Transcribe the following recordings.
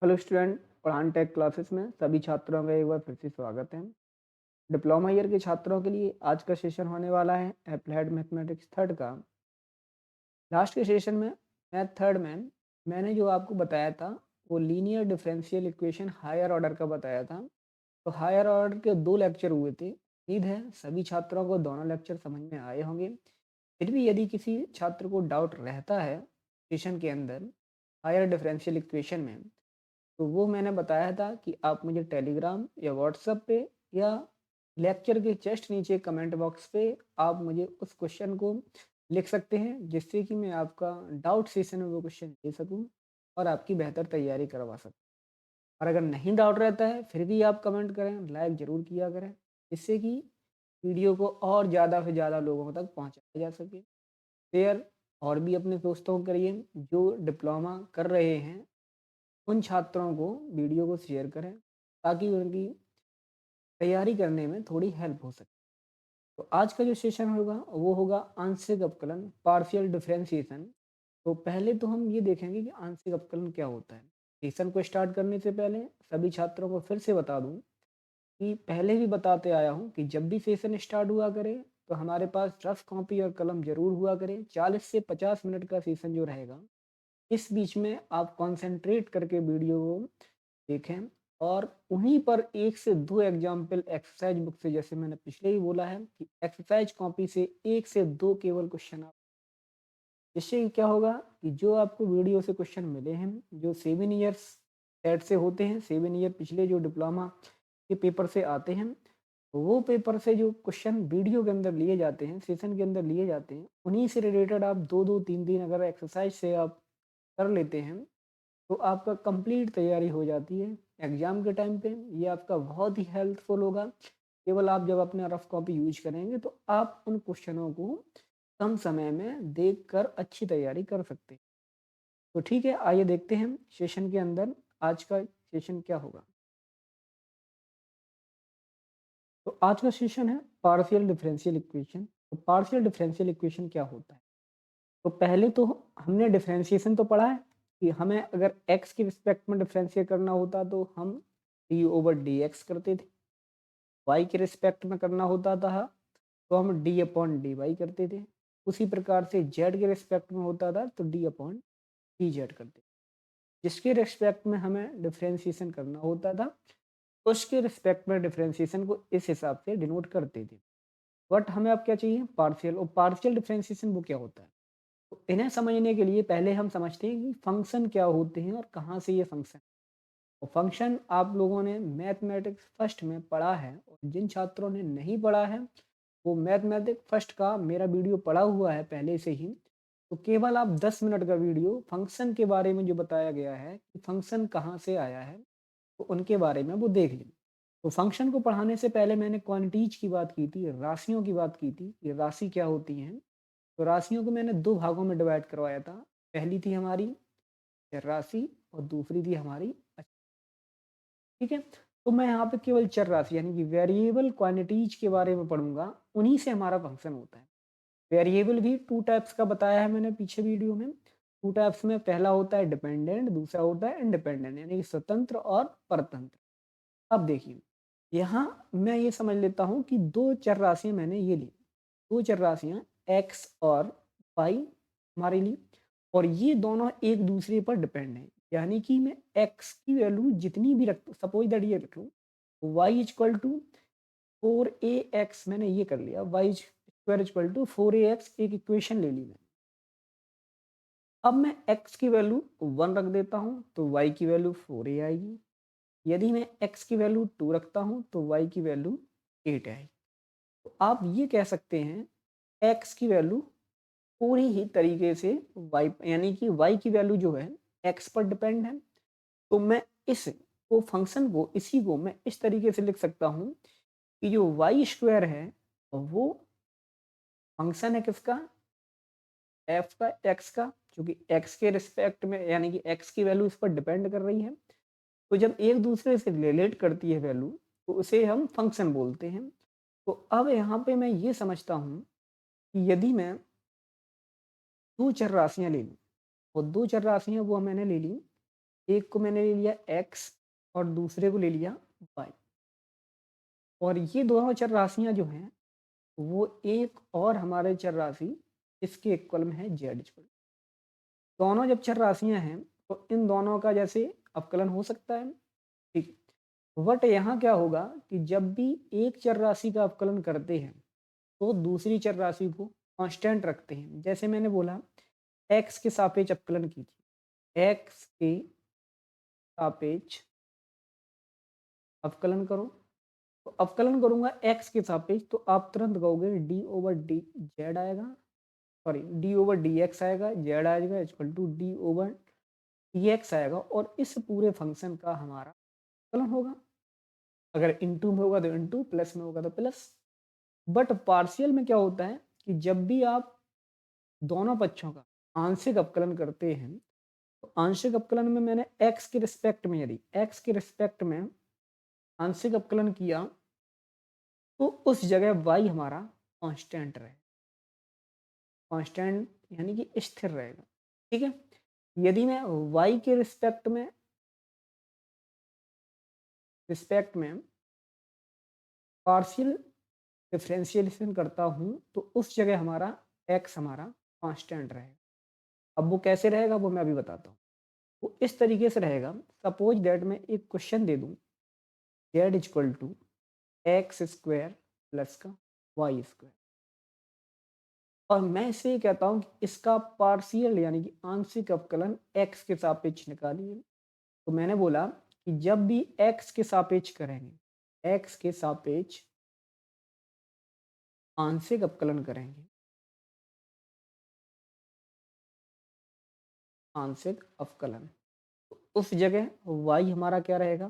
Hello student. पढ़ान take classes में सभी छात्रों का एक बार फिर से स्वागत है। डिप्लोमा ईयर के छात्रों के लिए आज का सेशन होने वाला है अप्लाइड मैथमेटिक्स थर्ड का। लास्ट के सेशन में मैथ थर्ड में मैंने जो आपको बताया था वो linear differential equation higher order का बताया था। तो हायर ऑर्डर के 2 लेक्चर हुए थे। उम्मीद है सभी छात्रों को दोनों लेक्चर समझ में आए होंगे। फिर भी यदि किसी छात्र को डाउट रहता है सेशन के अंदर हायर डिफरेंशियल इक्वेशन में, तो वो मैंने बताया था कि आप मुझे टेलीग्राम या व्हाट्सएप पे या लेक्चर के जस्ट नीचे कमेंट बॉक्स पे आप मुझे उस क्वेश्चन को लिख सकते हैं, जिससे कि मैं आपका डाउट सेशन में वो क्वेश्चन दे सकूं और आपकी बेहतर तैयारी करवा सकूं। और अगर नहीं डाउट रहता है फिर भी आप कमेंट करें, लाइक ज़रूर किया करें, जिससे कि वीडियो को और ज़्यादा से ज़्यादा लोगों तक पहुँचाया जा सके। शेयर और भी अपने दोस्तों को करिए जो डिप्लोमा कर रहे हैं, उन छात्रों को वीडियो को शेयर करें ताकि उनकी तैयारी करने में थोड़ी हेल्प हो सके। तो आज का जो सेशन होगा वो होगा आंशिक अवकलन, पार्शियल डिफरेंशिएशन। तो पहले तो हम ये देखेंगे कि आंशिक अवकलन क्या होता है। सेशन को स्टार्ट करने से पहले सभी छात्रों को फिर से बता दूं कि पहले भी बताते आया हूं कि जब भी सेशन स्टार्ट हुआ करे तो हमारे पास रफ कॉपी और कलम जरूर हुआ करे। 40 से 50 मिनट का सेशन जो रहेगा, इस बीच में आप कंसंट्रेट करके वीडियो को देखें और उन्हीं पर 1 से 2 एग्जाम्पल एक्सरसाइज बुक से, जैसे मैंने पिछले ही बोला है कि एक्सरसाइज कॉपी से 1 से 2 केवल क्वेश्चन आप, इससे क्या होगा कि जो आपको वीडियो से क्वेश्चन मिले हैं जो 7 ईयर्स सेट से होते हैं, 7 ईयर पिछले जो डिप्लोमा के पेपर से आते हैं, तो वो पेपर से जो क्वेश्चन वीडियो के अंदर लिए जाते हैं, सेशन के अंदर लिए जाते हैं, उन्हीं से रिलेटेड आप 2-2 3-3 अगर एक्सरसाइज से आप कर लेते हैं तो आपका कंप्लीट तैयारी हो जाती है एग्ज़ाम के टाइम पे। ये आपका बहुत ही हेल्पफुल होगा। केवल आप जब अपना रफ कॉपी यूज करेंगे तो आप उन क्वेश्चनों को कम समय में देखकर अच्छी तैयारी कर सकते हैं। तो ठीक है, आइए देखते हैं सेशन के अंदर आज का सेशन क्या होगा। तो आज का सेशन है पार्शियल डिफरेंशियल इक्वेशन। तो पार्शियल डिफरेंशियल इक्वेशन क्या होता है? तो पहले तो हमने डिफरेंशिएशन तो पढ़ा है कि हमें अगर x के रिस्पेक्ट में डिफरेंशिएट करना होता तो हम डी ओवर डी एक्स करते थे। y के रिस्पेक्ट में करना होता था तो हम डी अपॉन डी वाई करते थे। उसी प्रकार से z के रिस्पेक्ट में होता था तो डी अपॉन डी जेड करते थे। जिसके रिस्पेक्ट में हमें डिफरेंशिएशन करना होता था उसके रिस्पेक्ट में डिफरेंशिएशन को इस हिसाब से डिनोट करते थे। बट हमें अब क्या चाहिए? पार्शियल। और पार्शियल डिफरेंशिएशन वो क्या होता है? तो इन्हें समझने के लिए पहले हम समझते हैं कि फंक्शन क्या होते हैं और कहाँ से ये फंक्शन। और फंक्शन आप लोगों ने मैथमेटिक्स फर्स्ट में पढ़ा है, और जिन छात्रों ने नहीं पढ़ा है वो मैथमेटिक्स फर्स्ट का मेरा वीडियो पढ़ा हुआ है पहले से ही। तो केवल आप 10 मिनट का वीडियो फंक्शन के बारे में जो बताया गया है कि फंक्शन कहाँ से आया है, तो उनके बारे में वो देख लें। तो फंक्शन को पढ़ाने से पहले मैंने क्वांटिटीज की बात की थी, राशियों की बात की थी, ये राशि क्या होती हैं। तो राशियों को मैंने 2 भागों में डिवाइड करवाया था। पहली थी हमारी चर राशि और दूसरी थी हमारी अचर। ठीक है? तो मैं यहाँ पे केवल चर राशि यानी कि वेरिएबल क्वांटिटीज के बारे में पढ़ूंगा, उन्हीं से हमारा फंक्शन होता है। वेरिएबल भी 2 टाइप्स का बताया है मैंने पीछे वीडियो में। 2 टाइप्स में पहला होता है डिपेंडेंट, दूसरा होता है इंडिपेंडेंट यानी कि स्वतंत्र और परतंत्र। अब देखिए, यहाँ मैं ये समझ लेता हूँ कि 2 चर राशियाँ मैंने ये ली। 2 चर राशियाँ x और y हमारे लिए, और ये दोनों एक दूसरे पर डिपेंड हैं। यानी कि मैं x की वैल्यू जितनी भी रख, सपोज दैट ये रख लूँ, y इक्वल टू 4ax मैंने ये कर लिया, y square equal to 4ax एक इक्वेशन ले ली मैंने। अब मैं x की वैल्यू 1 रख देता हूँ तो y की वैल्यू 4a आएगी। यदि मैं x की वैल्यू 2 रखता हूँ तो y की वैल्यू 8 आएगी। तो आप ये कह सकते हैं x की वैल्यू पूरी ही तरीके से y यानी कि y की वैल्यू जो है x पर डिपेंड है। तो मैं इस को फंक्शन को इसी को मैं इस तरीके से लिख सकता हूँ कि जो वाई स्क्वायर है वो फंक्शन है किसका? एफ का, एक्स का, क्योंकि एक्स के रिस्पेक्ट में यानी कि एक्स की वैल्यू इस पर डिपेंड कर रही है। तो जब एक दूसरे से रिलेट करती है वैल्यू तो उसे हम फंक्शन बोलते हैं। तो अब यहाँ पे मैं ये समझता हूँ कि यदि मैं 2 चर राशियाँ ले लूँ, और 2 चर राशियाँ वो मैंने ले ली एक को मैंने ले लिया x और दूसरे को ले लिया y, और ये दोनों चर राशियां जो हैं वो एक और हमारे चर राशि इसके इक्वल में है z इक्वल। दोनों जब चर राशियां हैं तो इन दोनों का जैसे अवकलन हो सकता है, ठीक। बट यहाँ क्या होगा कि जब भी एक चर राशि का अवकलन करते हैं तो दूसरी चर राशि को कांस्टेंट रखते हैं। जैसे मैंने बोला x के सापेक्ष अवकलन कीजिए, x के सापेक्ष अवकलन करो, तो अवकलन करूंगा x के सापेक्ष तो आप तुरंत कहोगे d ओवर डी जेड आएगा, sorry d over D X आएगा, जेड आएगा equal to d over D X आएगा, और इस पूरे फंक्शन का हमारा अवकलन होगा। अगर इनटू में होगा तो इनटू, प्लस में होगा तो प्लस। बट पार्शियल में क्या होता है कि जब भी आप दोनों पक्षों का आंशिक अवकलन करते हैं तो आंशिक अवकलन में मैंने x के रिस्पेक्ट में, यदि x के रिस्पेक्ट में आंशिक अवकलन किया तो उस जगह y हमारा कांस्टेंट रहेगा, कांस्टेंट यानी कि स्थिर रहेगा, ठीक है। यदि मैं y के रिस्पेक्ट में पार्शियल डिफरेंशिएशन करता हूं तो उस जगह हमारा x हमारा कांस्टेंट रहेगा। अब वो कैसे रहेगा वो मैं अभी बताता हूँ। वो इस तरीके से रहेगा, सपोज दैट मैं एक क्वेश्चन दे दूं z equal to X square plus का वाई स्क्वायर, और मैं इसे ये कहता हूँ कि इसका पार्शियल यानी कि आंशिक अवकलन x के सापेक्ष निकालिए। तो मैंने बोला कि जब भी x के सापेक्ष करेंगे, x के सापेक्ष आंशिक अवकलन करेंगे, आंशिक अवकलन, तो उस जगह y हमारा क्या रहेगा,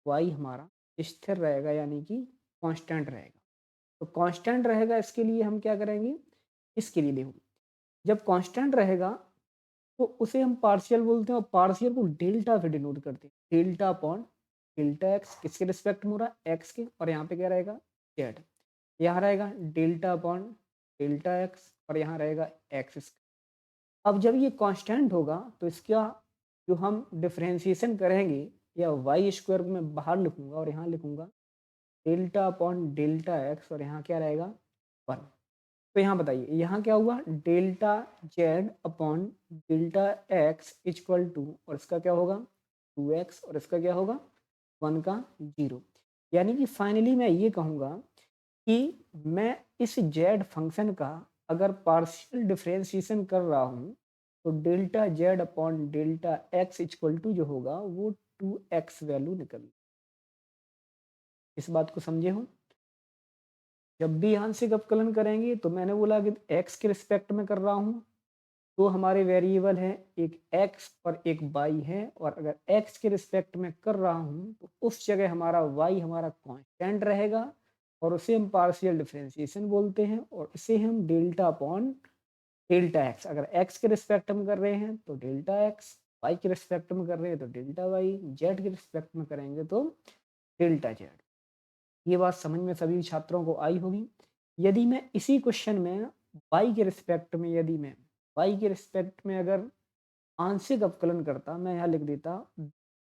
y हमारा स्थिर रहेगा यानी कि कांस्टेंट रहेगा। तो कांस्टेंट रहेगा, इसके लिए हम क्या करेंगे, इसके लिए देखो जब कांस्टेंट रहेगा तो उसे हम पार्शियल बोलते हैं, और पार्शियल को डेल्टा से डिनोट करते हैं, डेल्टा अपॉन डेल्टा एक्स, किसके रिस्पेक्ट में हो रहा है, एक्स के, और यहाँ पे क्या रहेगा जेड, यहाँ रहेगा डेल्टा अपॉन डेल्टा एक्स, और यहाँ रहेगा एक्स। अब जब ये कांस्टेंट होगा तो इसका जो हम डिफरेंशिएशन करेंगे, या वाई स्क्वायर को मैं बाहर लिखूंगा और यहाँ लिखूंगा डेल्टा अपॉन डेल्टा एक्स, और यहाँ क्या रहेगा 1। तो यहाँ बताइए यहाँ क्या हुआ, delta Z upon delta x equal to, और इसका क्या होगा 2x, और इसका क्या होगा 1 का 0। यानी कि फाइनली मैं ये कहूँगा कि मैं इस जेड फंक्शन का अगर पार्शियल डिफरेंशिएशन कर रहा हूँ तो delta Z upon delta x equal to जो होगा वो 2x वैल्यू निकल। इस बात को समझे हो। जब भी आंशिक अवकलन करेंगे तो मैंने बोला कि x के रिस्पेक्ट में कर रहा हूँ तो हमारे वेरिएबल हैं एक x और एक y है, और अगर x के रिस्पेक्ट में कर रहा हूँ तो उस जगह हमारा y हमारा कांस्टेंट रहेगा, और उसे हम पार्शियल डिफरेंशिएशन बोलते हैं, और इसे हम डेल्टा अपॉन डेल्टा एक्स, अगर x के रिस्पेक्ट में कर रहे हैं तो डेल्टा एक्स, y के रिस्पेक्ट में कर रहे हैं तो डेल्टा वाई, z के रिस्पेक्ट में करेंगे तो डेल्टा जेड। ये बात समझ में सभी छात्रों को आई होगी। यदि मैं इसी क्वेश्चन में y के रिस्पेक्ट में, यदि मैं y के रिस्पेक्ट में अगर आंशिक अवकलन करता, मैं यहाँ लिख देता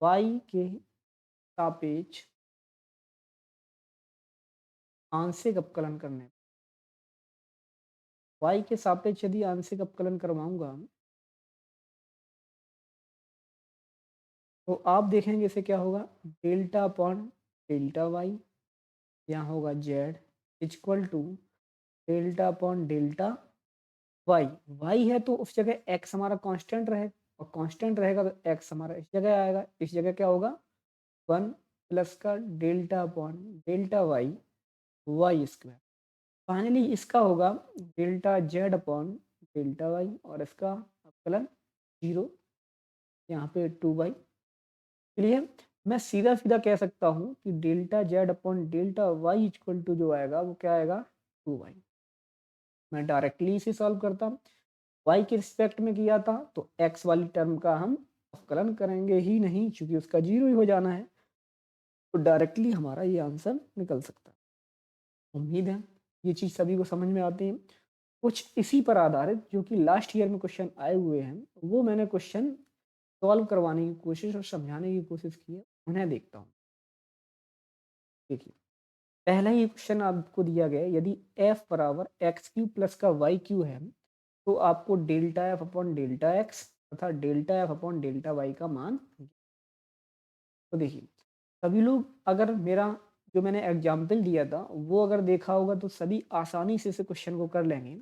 y के सापेक्ष आंशिक अवकलन करने, y के सापेक्ष यदि आंशिक अवकलन करवाऊंगा तो आप देखेंगे इसे क्या होगा, डेल्टा अपॉन डेल्टा वाई, यहाँ होगा Z equal to delta upon delta Y, Y है तो उस जगह एक्स हमारा कांस्टेंट रहेगा, और कांस्टेंट रहेगा तो एक्स हमारा इस जगह आएगा, इस जगह क्या होगा 1 प्लस का delta upon delta Y, Y square. Finally इसका होगा delta Z upon delta Y, और इसका अवकलन 0, यहाँ पे 2 वाई। क्लियर। मैं सीधा सीधा कह सकता हूँ कि delta Z upon delta Y equal to जो आएगा वो क्या आएगा 2y। मैं डायरेक्टली इसे सॉल्व करता, y के रिस्पेक्ट में किया था तो x वाली टर्म का हम अवकलन करेंगे ही नहीं क्योंकि उसका 0 ही हो जाना है, तो डायरेक्टली हमारा ये आंसर निकल सकता है। उम्मीद है ये चीज़ सभी को समझ में आती है। कुछ इसी पर आधारित जो कि लास्ट ईयर में क्वेश्चन आए हुए हैं वो मैंने क्वेश्चन सॉल्व करवाने की कोशिश और समझाने की कोशिश की है, उन्हें देखता हूँ। देखिए, पहला ही क्वेश्चन आपको दिया गया है, यदि f बराबर एक्स क्यू प्लस का वाई क्यू है, तो आपको delta F upon delta x तथा delta F upon delta y का मान। तो देखिए, सभी लोग अगर मेरा जो मैंने एग्जाम्पल दिया था वो अगर देखा होगा तो सभी आसानी से इस क्वेश्चन को कर लेंगे।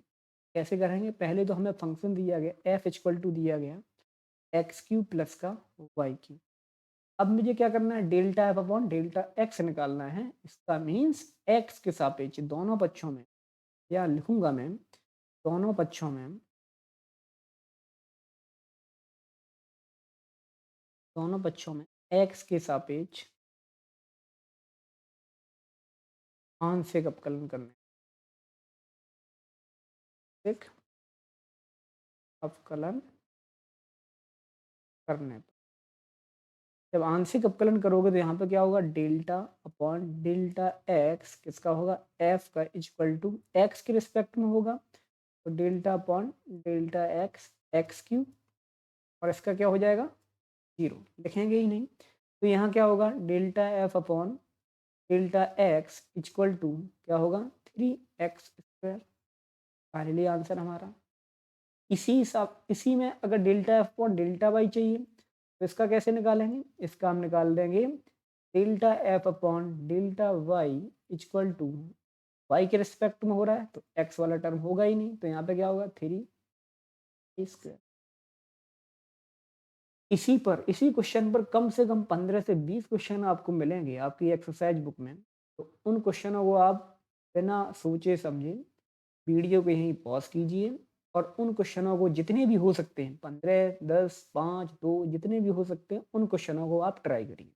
कैसे करेंगे? पहले तो हमें फंक्शन दिया गया एफ इक्वल टू दिया गया एक्स क्यू प्लस का वाई क्यू। अब मुझे क्या करना है? Delta F upon delta x निकालना है। इसका मीन्स एक्स के सापेक्ष दोनों पक्षों में, या लिखूंगा मैं दोनों पक्षों में, दोनों पक्षों में एक्स के सापेक्ष आंशिक अवकलन करना है। ठीक, अवकलन करने पर जब आंशिक अवकलन करोगे तो यहाँ पे क्या होगा? डेल्टा अपॉन डेल्टा एक्स किसका होगा? एफ का इक्वल टू एक्स के रिस्पेक्ट में होगा, तो delta upon delta x x Q, और इसका क्या हो जाएगा? जीरो। लिखेंगे ही नहीं, तो यहाँ क्या होगा? Delta F upon delta x equal to क्या होगा? 3x²। फाइनली आंसर हमारा। इसी में अगर delta F upon delta Y चाहिए तो इसका कैसे निकालेंगे? इसका हम निकाल देंगे delta F upon delta Y equal to Y के रिस्पेक्ट में हो रहा है तो एक्स वाला टर्म होगा ही नहीं, तो यहाँ पे क्या होगा? 3 इसी क्वेश्चन पर कम से कम 15 से 20 क्वेश्चन आपको मिलेंगे आपकी एक्सरसाइज बुक में। तो उन क्वेश्चनों को आप बिना सोचे समझे वीडियो को यहीं पॉज कीजिए और उन क्वेश्चनों को जितने भी हो सकते हैं 15, 10, 5, 2 जितने भी हो सकते हैं उन क्वेश्चनों को आप ट्राई करिए।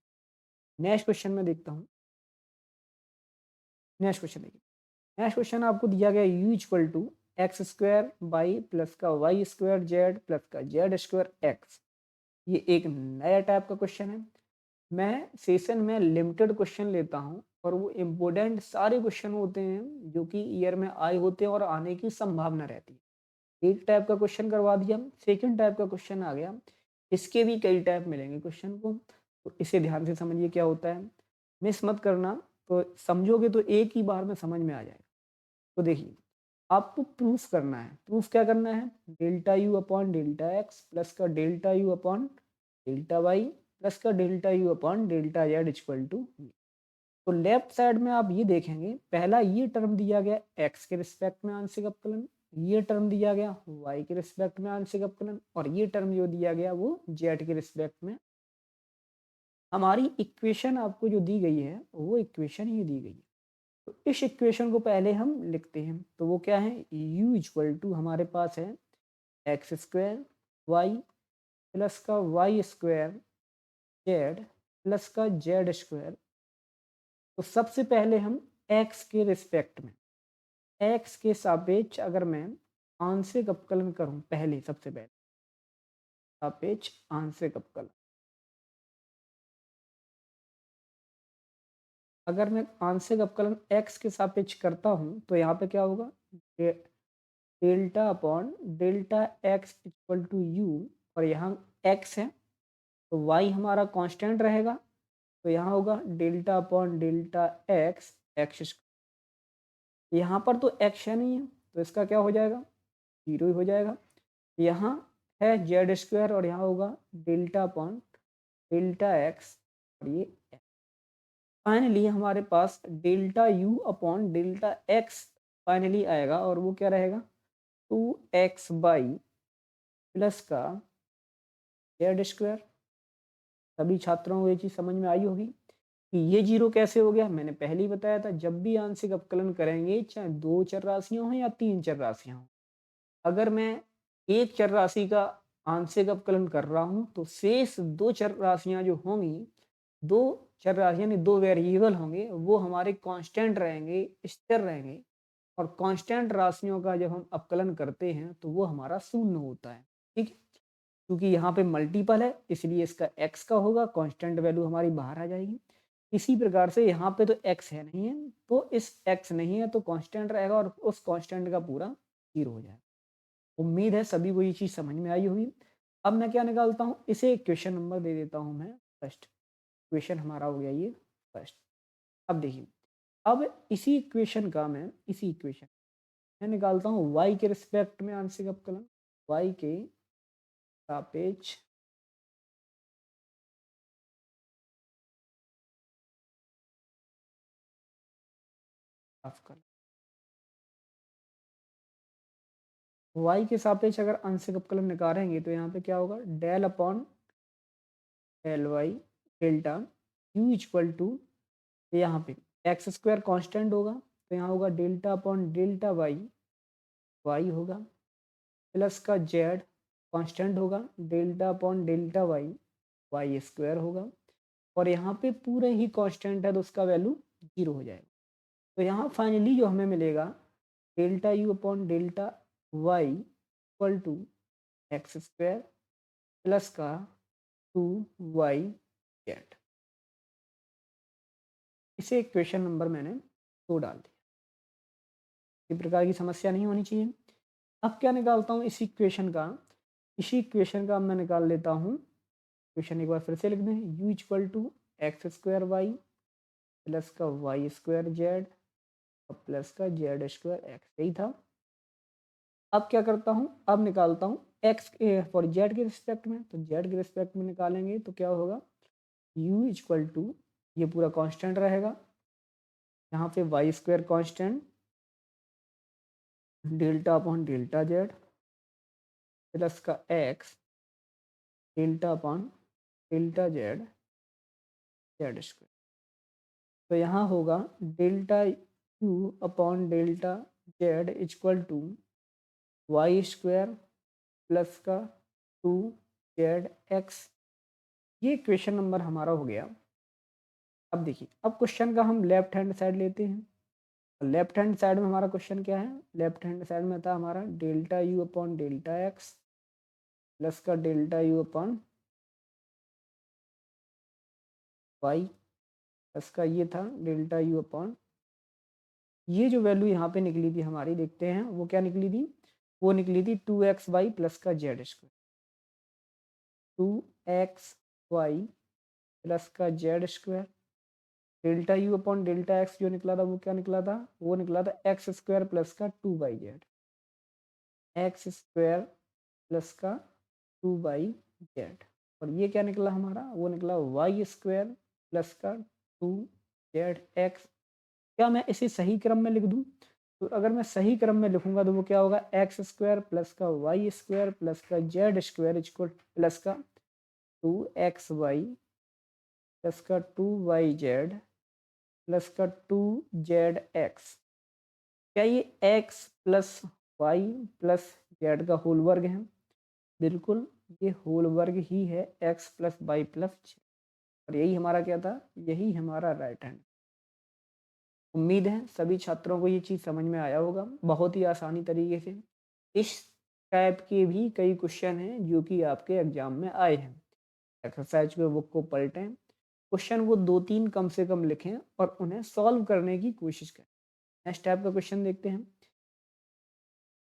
नेक्स्ट क्वेश्चन में देखता हूँ। नेक्स्ट क्वेश्चन देखिए, नेक्स्ट क्वेश्चन आपको दिया गया u equal to X square Y plus का वाई स्क्वायर जेड प्लस का जेड स्क्वायर एक्स। ये एक नया टाइप का क्वेश्चन है। मैं सेशन में लिमिटेड क्वेश्चन लेता हूँ और वो इम्पोर्टेंट सारे क्वेश्चन होते हैं जो कि ईयर में आए होते हैं और आने की संभावना रहती है। एक टाइप का क्वेश्चन करवा दिया, सेकंड टाइप का क्वेश्चन आ गया, इसके भी कई टाइप मिलेंगे क्वेश्चन को, तो इसे ध्यान से समझिए क्या होता है, मिस मत करना, तो समझोगे तो एक ही बार में समझ में आ जाएगा। तो देखिए, आपको प्रूफ करना है। प्रूफ क्या करना है? Delta you upon delta x plus का delta you upon delta Y plus का delta you upon delta z equal to. तो लेफ्ट साइड में आप ये देखेंगे, पहला ये टर्म दिया गया एक्स के रिस्पेक्ट में आंशिक अवकलन, ये टर्म दिया गया वाई के रिस्पेक्ट में आंशिक अवकलन, और ये टर्म जो दिया गया वो जेड के रिस्पेक्ट में। हमारी इक्वेशन आपको जो दी गई है वो इक्वेशन ये दी गई है। तो इस इक्वेशन को पहले हम लिखते हैं, तो वो क्या है? u इक्वल टू हमारे पास है एक्स स्क्वायर वाई प्लस का वाई स्क्वायर जेड प्लस का जेड स्क्वायर। तो सबसे पहले हम x के रिस्पेक्ट में, x के सापेक्ष अगर मैं आंशिक अवकलन करूं, पहले सबसे पहले सापेक्ष आंशिक अवकलन, अगर मैं आंशिक अवकलन x के सापेक्ष करता हूं तो यहाँ पे क्या होगा? Delta upon delta x equal to U, और यहाँ x है तो y हमारा कांस्टेंट रहेगा, तो यहाँ होगा delta upon delta x x. यहाँ पर तो एक्स है नहीं है तो इसका क्या हो जाएगा? जीरो ही हो जाएगा। यहाँ है जेड स्क्वायर और यहाँ होगा डेल्टा अपॉन डेल्टा एक्स, और ये फाइनली हमारे पास delta you upon delta x finally आएगा, और वो क्या रहेगा? 2x बाई प्लस का जेड स्क्वायर। सभी छात्रों को ये चीज़ समझ में आई होगी कि ये जीरो कैसे हो गया। मैंने पहले ही बताया था, जब भी आंशिक अवकलन करेंगे चाहे दो चर राशियां हों या तीन चर राशियां हों, अगर मैं एक चर राशि का आंशिक अवकलन कर रहा हूं तो शेष दो चर राशियां जो होंगी, दो चर राशि यानी दो वेरिएबल होंगे, वो हमारे कांस्टेंट रहेंगे, स्थिर रहेंगे। और कांस्टेंट राशियों का जब हम अवकलन करते हैं तो वो हमारा शून्य होता है। ठीक है, क्योंकि यहाँ पे मल्टीपल है इसलिए इसका x का होगा, कांस्टेंट वैल्यू हमारी बाहर आ जाएगी। इसी प्रकार से यहाँ पे तो x है नहीं है, तो इस x नहीं है तो कांस्टेंट रहेगा और उस कांस्टेंट का पूरा जीरो हो जाएगा। उम्मीद है सभी को ये चीज़ समझ में आई होगी। अब मैं क्या निकालता हूँ, इसे इक्वेशन नंबर दे देता हूँ मैं फर्स्ट। इक्वेशन हमारा हो गया ये फर्स्ट। अब देखिए, अब इसी इक्वेशन मैं निकालता हूँ y के रिस्पेक्ट में आंशिक अवकलन, y के सापेक्ष अवकलन। y के सापेक्ष अगर आंशिक अवकलन निकालेंगे तो यहाँ पे क्या होगा, del upon del Y delta u equal to, यहाँ पे एक्स स्क्वायर कॉन्स्टेंट होगा तो यहाँ होगा डेल्टा अपॉन डेल्टा वाई होगा, प्लस का जेड कांस्टेंट होगा, delta upon delta Y square होगा, और यहाँ पे पूरे ही कांस्टेंट है तो उसका वैल्यू 0 हो जाएगा। तो यहाँ फाइनली जो हमें मिलेगा, delta you upon delta Y equal to X square plus का 2y जेड। इसे इक्वेशन नंबर मैंने 2 डाल दिया। इस प्रकार की समस्या नहीं होनी चाहिए। अब क्या निकालता हूँ इसी इक्वेशन का मैं निकाल लेता हूँ। इक्वेशन एक बार फिर से लिख दें, u equal to X square Y plus का वाई स्क्वायर जेड और प्लस का जेड स्क्वायर एक्स, यही था। अब क्या करता हूँ, अब निकालता हूँ एक्स फॉर जेड के रिस्पेक्ट में, तो जेड के रिस्पेक्ट में निकालेंगे तो क्या होगा, u इक्वल टू, ये पूरा कांस्टेंट रहेगा, यहाँ पे y square constant, delta upon delta z plus का x delta upon delta z z square. तो यहाँ होगा delta you upon delta z equal to y square plus का 2 जेड एक्स। ये इक्वेशन नंबर हमारा हो गया। अब देखिए, अब क्वेश्चन का हम लेफ्ट हैंड साइड लेते हैं। लेफ्ट हैंड साइड में हमारा क्वेश्चन क्या है, लेफ्ट हैंड साइड में था हमारा delta you upon delta x plus का delta you upon y plus का ये था डेल्टा यू अपॉन, ये जो वैल्यू यहाँ पे निकली थी हमारी, देखते हैं वो क्या निकली थी, वो निकली थी 2xy प्लस का जेड स्क्वायर, 2xy प्लस का Z square, delta U upon delta x जो निकला था वो क्या निकला था, वो निकला था एक्स स्क्वायर प्लस का 2 by Z, x square plus का 2 बाई जेड, और ये क्या निकला हमारा, वो निकला वाई स्क्वायर प्लस का 2 जेड एक्स। क्या मैं इसे सही क्रम में लिख दूं, तो अगर मैं सही क्रम में लिखूंगा तो वो क्या होगा, एक्स स्क्वायर प्लस का वाई स्क्वायर प्लस का जेड स्क्वायर इक्वल प्लस का 2xy प्लस का 2y z प्लस का 2z x। क्या ये x plus Y plus Z का होल वर्ग है, बिल्कुल ये होल वर्ग ही है x plus Y plus Z, और यही हमारा क्या था, यही हमारा राइट हैंड। उम्मीद है सभी छात्रों को ये चीज़ समझ में आया होगा बहुत ही आसानी तरीके से। इस टाइप के भी कई क्वेश्चन हैं जो कि आपके एग्जाम में आए हैं। एक्सरसाइज के बुक को पलटें, क्वेश्चन को 2-3 कम से कम लिखें और उन्हें सॉल्व करने की कोशिश करें। नेक्स्ट टाइप का क्वेश्चन देखते हैं।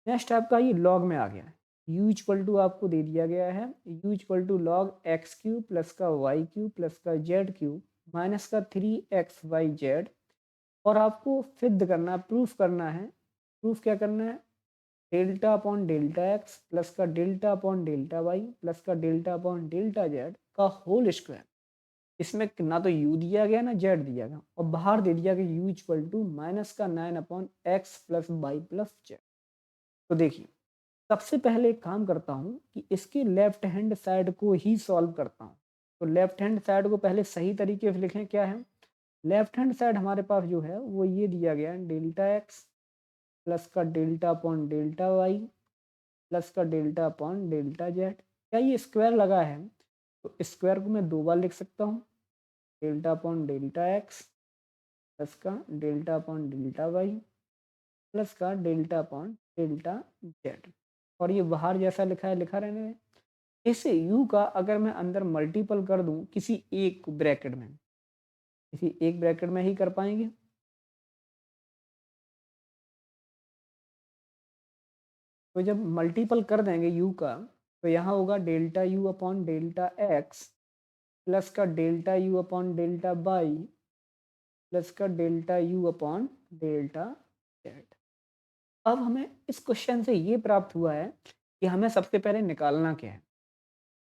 नेक्स्ट टाइप का ये लॉग में आ गया है। u इक्वल टू आपको दे दिया गया है, u equal to log X cube plus का वाई क्यूब प्लस का जेड क्यूब माइनस का 3xyz, और आपको सिद्ध करना, प्रूफ करना है। प्रूफ क्या करना है, delta upon delta x plus का delta upon delta Y plus का डेल्टा अपॉन डेल्टा जेड का होल स्क्वायर। इसमें ना तो u दिया गया ना z दिया गया, और बाहर दे दिया गया u इक्वल टू माइनस का 9 upon x plus Y plus Z. तो देखिए, सबसे पहले एक काम करता हूँ कि इसके लेफ्ट हैंड साइड को ही सॉल्व करता हूँ। तो लेफ्ट हैंड साइड को पहले सही तरीके से लिखें, क्या है, लेफ्ट हैंड साइड हमारे पास जो है वो ये दिया गया है, डेल्टा एक्स प्लस का delta upon delta Y plus का डेल्टा अपॉन डेल्टा जेड। क्या ये स्क्वायर लगा है, तो स्क्वायर को मैं 2 बार लिख सकता हूँ, delta upon delta x plus का delta upon delta Y plus का डेल्टा अपॉन डेल्टा जेड, और ये बाहर जैसा लिखा है लिखा रहने दें। इसे u का अगर मैं अंदर मल्टीपल कर दूं किसी एक ब्रैकेट में, किसी एक ब्रैकेट में ही कर पाएंगे। तो जब मल्टीपल कर देंगे u का, तो यहाँ होगा delta you upon delta x plus का delta you upon delta Y plus का delta you upon delta z. अब हमें इस क्वेश्चन से ये प्राप्त हुआ है कि हमें सबसे पहले निकालना क्या है,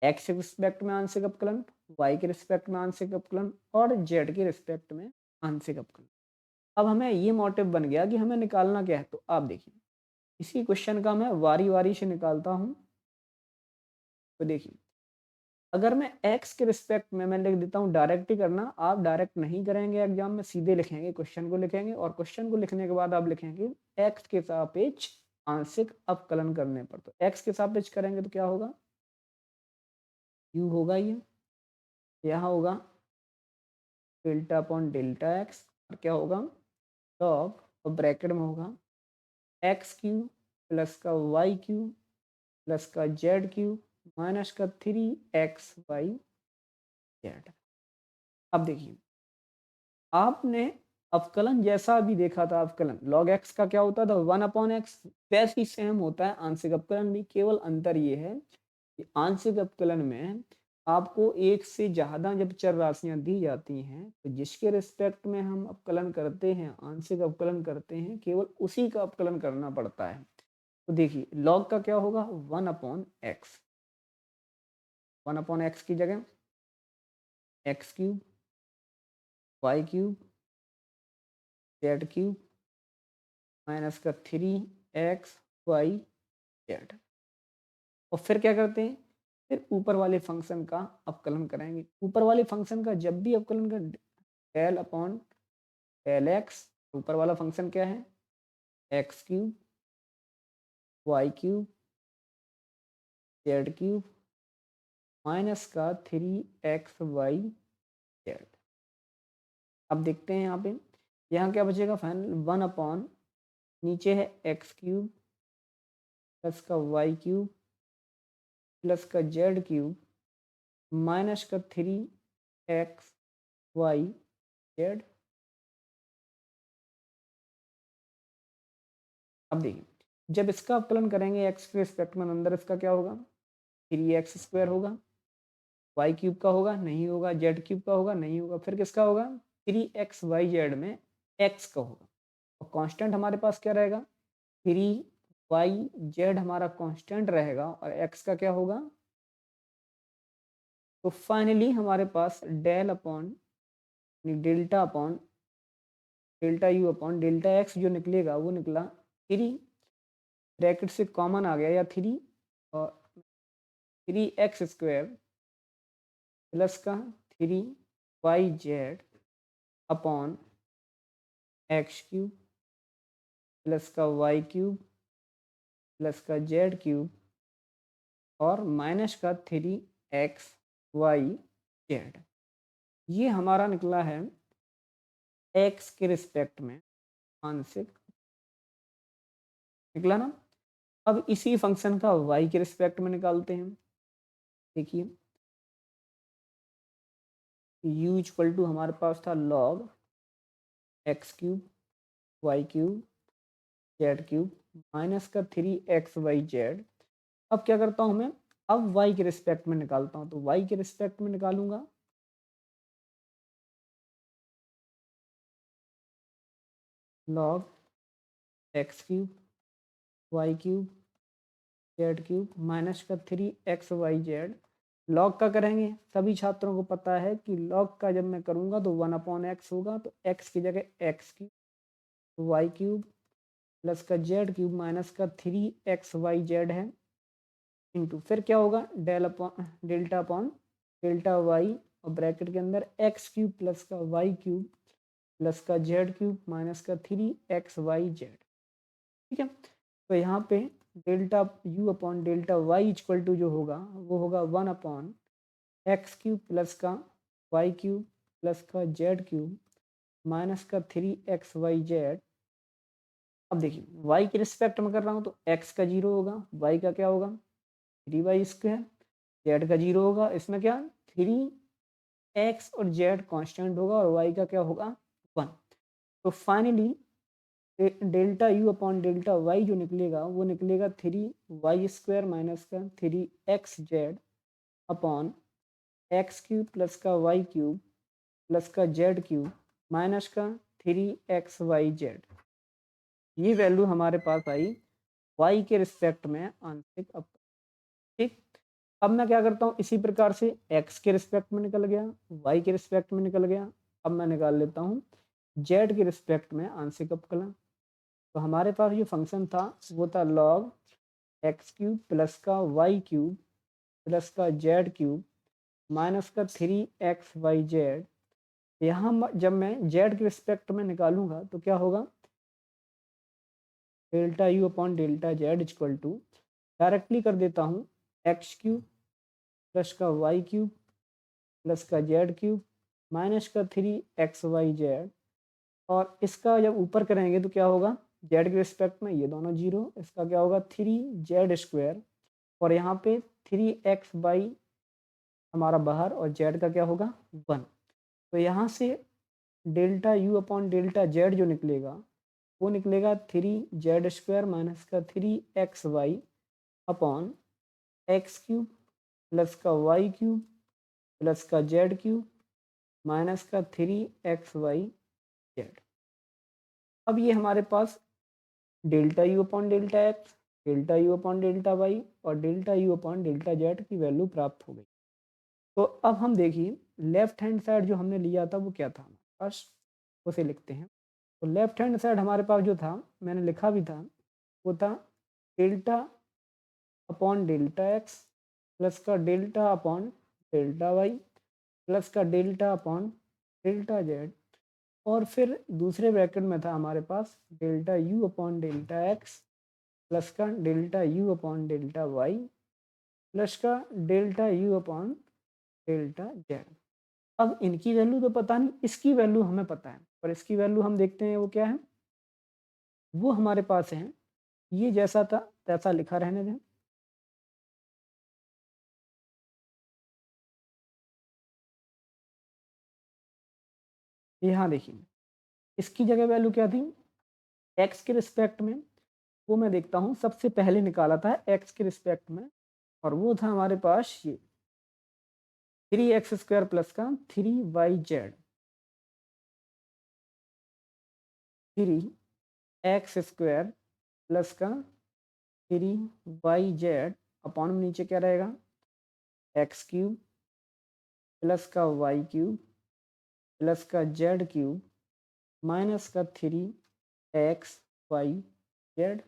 एक्स के रिस्पेक्ट में आंशिक अवकलन, वाई के रिस्पेक्ट में आंशिक अवकलन और जेड के रिस्पेक्ट में आंशिक अवकलन। अब हमें ये मोटिव बन गया कि हमें निकालना क्या है। तो आप देखिए इसी क्वेश्चन का मैं वारी वारी से निकालता हूँ। तो देखिए अगर मैं x के रिस्पेक्ट में मैं लिख देता हूँ, डायरेक्ट ही करना, आप डायरेक्ट नहीं करेंगे एग्जाम में, सीधे लिखेंगे, क्वेश्चन को लिखेंगे और क्वेश्चन को लिखने के बाद आप लिखेंगे x के सापेक्ष आंशिक अवकलन करने पर। तो x के सापेक्ष करेंगे तो क्या होगा, u होगा, ये यहाँ होगा डेल्टा अपॉन डेल्टा एक्स और क्या होगा लॉग, और ब्रैकेट में होगा एक्स क्यूब प्लस का वाई क्यूब प्लस का जेड क्यूब माइनस का 3xy जेड। अब देखिए आपने अवकलन जैसा अभी देखा था, अवकलन log x का क्या होता था 1/x, वैसे ही सेम होता है आंशिक अवकलन भी। केवल अंतर ये है कि आंशिक अवकलन में आपको एक से ज़्यादा जब चर राशियां दी जाती हैं तो जिसके रिस्पेक्ट में हम अवकलन करते हैं, आंशिक अवकलन करते हैं, केवल उसी का अवकलन करना पड़ता है। तो देखिए log का क्या होगा 1/x, 1/x की जगह x cube Y cube Z cube minus का 3xy जेड। और फिर क्या करते हैं, फिर ऊपर वाले फंक्शन का अवकलन करेंगे। ऊपर वाले फंक्शन का जब भी अवकलन कर डेल अपॉन डेल एक्स, ऊपर वाला फंक्शन क्या है X cube Y cube Z cube minus का 3xy जेड। अब देखते हैं यहाँ क्या बचेगा फाइनल 1/, नीचे है एक्स क्यूब प्लस का वाई क्यूब प्लस का जेड क्यूब माइनस का 3xy जेड। अब देखिए जब इसका अवकलन करेंगे एक्स के रिस्पेक्ट में, अंदर इसका क्या होगा 3x² होगा, वाई क्यूब का होगा नहीं होगा, जेड क्यूब का होगा नहीं होगा, फिर किसका होगा 3xy जेड में एक्स का होगा। और कांस्टेंट हमारे पास क्या रहेगा 3y जेड हमारा कांस्टेंट रहेगा और एक्स का क्या होगा। तो फाइनली हमारे पास del upon delta upon delta you upon delta x जो निकलेगा वो निकला 3, ब्रैकेट से कॉमन आ गया या 3, और 3x² प्लस का 3y Z upon x cube plus का वाई क्यूब प्लस का जेड क्यूब और माइनस का 3xy जेड। ये हमारा निकला है एक्स के रिस्पेक्ट में आंशिक, निकला ना। अब इसी फंक्शन का वाई के रिस्पेक्ट में निकालते हैं। देखिए u इक्वल टू हमारे पास था log X cube Y cube Z cube minus का 3xy जेड। अब क्या करता हूँ मैं, अब y के रिस्पेक्ट में निकालता हूँ। तो y के रिस्पेक्ट में निकालूंगा log X cube Y cube Z cube minus का 3xy जेड। लॉग का करेंगे, सभी छात्रों को पता है कि लॉग का जब मैं करूँगा तो 1/x होगा, तो x की जगह x cube Y cube plus का जेड क्यूब माइनस का 3xy जेड है इंटू फिर क्या होगा डेल्टा अपॉन डेल्टा वाई और ब्रैकेट के अंदर एक्स क्यूब प्लस का वाई क्यूब प्लस का जेड क्यूब माइनस का 3xy जेड। ठीक है, तो यहाँ पे delta you upon delta Y equal to जो होगा वो होगा 1/एक्स क्यूब प्लस का वाई क्यूब प्लस का जेड क्यूब माइनस का 3xy जेड। अब देखिए y के रिस्पेक्ट में कर रहा हूँ तो x का 0 होगा, y का क्या होगा 3y², z का 0 होगा, इसमें क्या 3x और z कांस्टेंट होगा और y का क्या होगा 1। तो finally delta you upon delta y जो निकलेगा वो निकलेगा 3y² माइनस का 3xz अपॉन x³ प्लस का y³ प्लस का z³ माइनस का 3xyz। ये वैल्यू हमारे पास आई y के रिस्पेक्ट में आंशिक अवकलन। ठीक, अब मैं क्या करता हूँ, इसी प्रकार से x के रिस्पेक्ट में निकल गया, y के रिस्पेक्ट में निकल गया। अब मैं निकाल लेता हूँ z के रिस्पेक्ट में आंशिक अवकलन। तो हमारे पास जो फंक्शन था वो था log x³ प्लस का y³ प्लस का z³ माइनस का 3xyz। यहाँ जब मैं z के रिस्पेक्ट में निकालूंगा तो क्या होगा, delta you upon delta z equal to, directly कर देता हूँ x³ प्लस का y³ प्लस का z³ माइनस का 3xyz। और इसका जब ऊपर करेंगे तो क्या होगा, z के रिस्पेक्ट में ये दोनों जीरो, इसका क्या होगा 3z²। और यहाँ पे 3x हमारा बाहर और z का क्या होगा 1। तो यहाँ से delta U upon delta Z जो निकलेगा वो निकलेगा 3z² माइनस का 3xy अपॉन x³ प्लस का y³ प्लस का z³ माइनस का 3xyz। अब ये हमारे पास delta you upon delta x, delta you upon delta Y और delta you upon delta z की वैल्यू प्राप्त हो गई। तो अब हम देखिए लेफ्ट हैंड साइड जो हमने लिया था वो क्या था, फर्स्ट उसे लिखते हैं। तो लेफ्ट हैंड साइड हमारे पास जो था, मैंने लिखा भी था, वो था delta upon delta x plus का delta upon delta Y plus का डेल्टा अपॉन डेल्टा जेड। और फिर दूसरे ब्रैकेट में था हमारे पास delta you upon delta x plus का delta you upon delta Y plus का delta you upon delta z. अब इनकी वैल्यू तो पता नहीं, इसकी वैल्यू हमें पता है, और इसकी वैल्यू हम देखते हैं वो क्या है, वो हमारे पास है, ये जैसा था तैसा लिखा रहने दें। यहाँ देखिए इसकी जगह वैल्यू क्या थी, एक्स के रिस्पेक्ट में, वो मैं देखता हूँ सबसे पहले निकाला था एक्स के रिस्पेक्ट में, और वो था हमारे पास ये 3x² प्लस का 3yz, 3x² प्लस का 3yz अपॉन में नीचे क्या रहेगा x³ प्लस का y³ प्लस का z³ माइनस का 3xyz।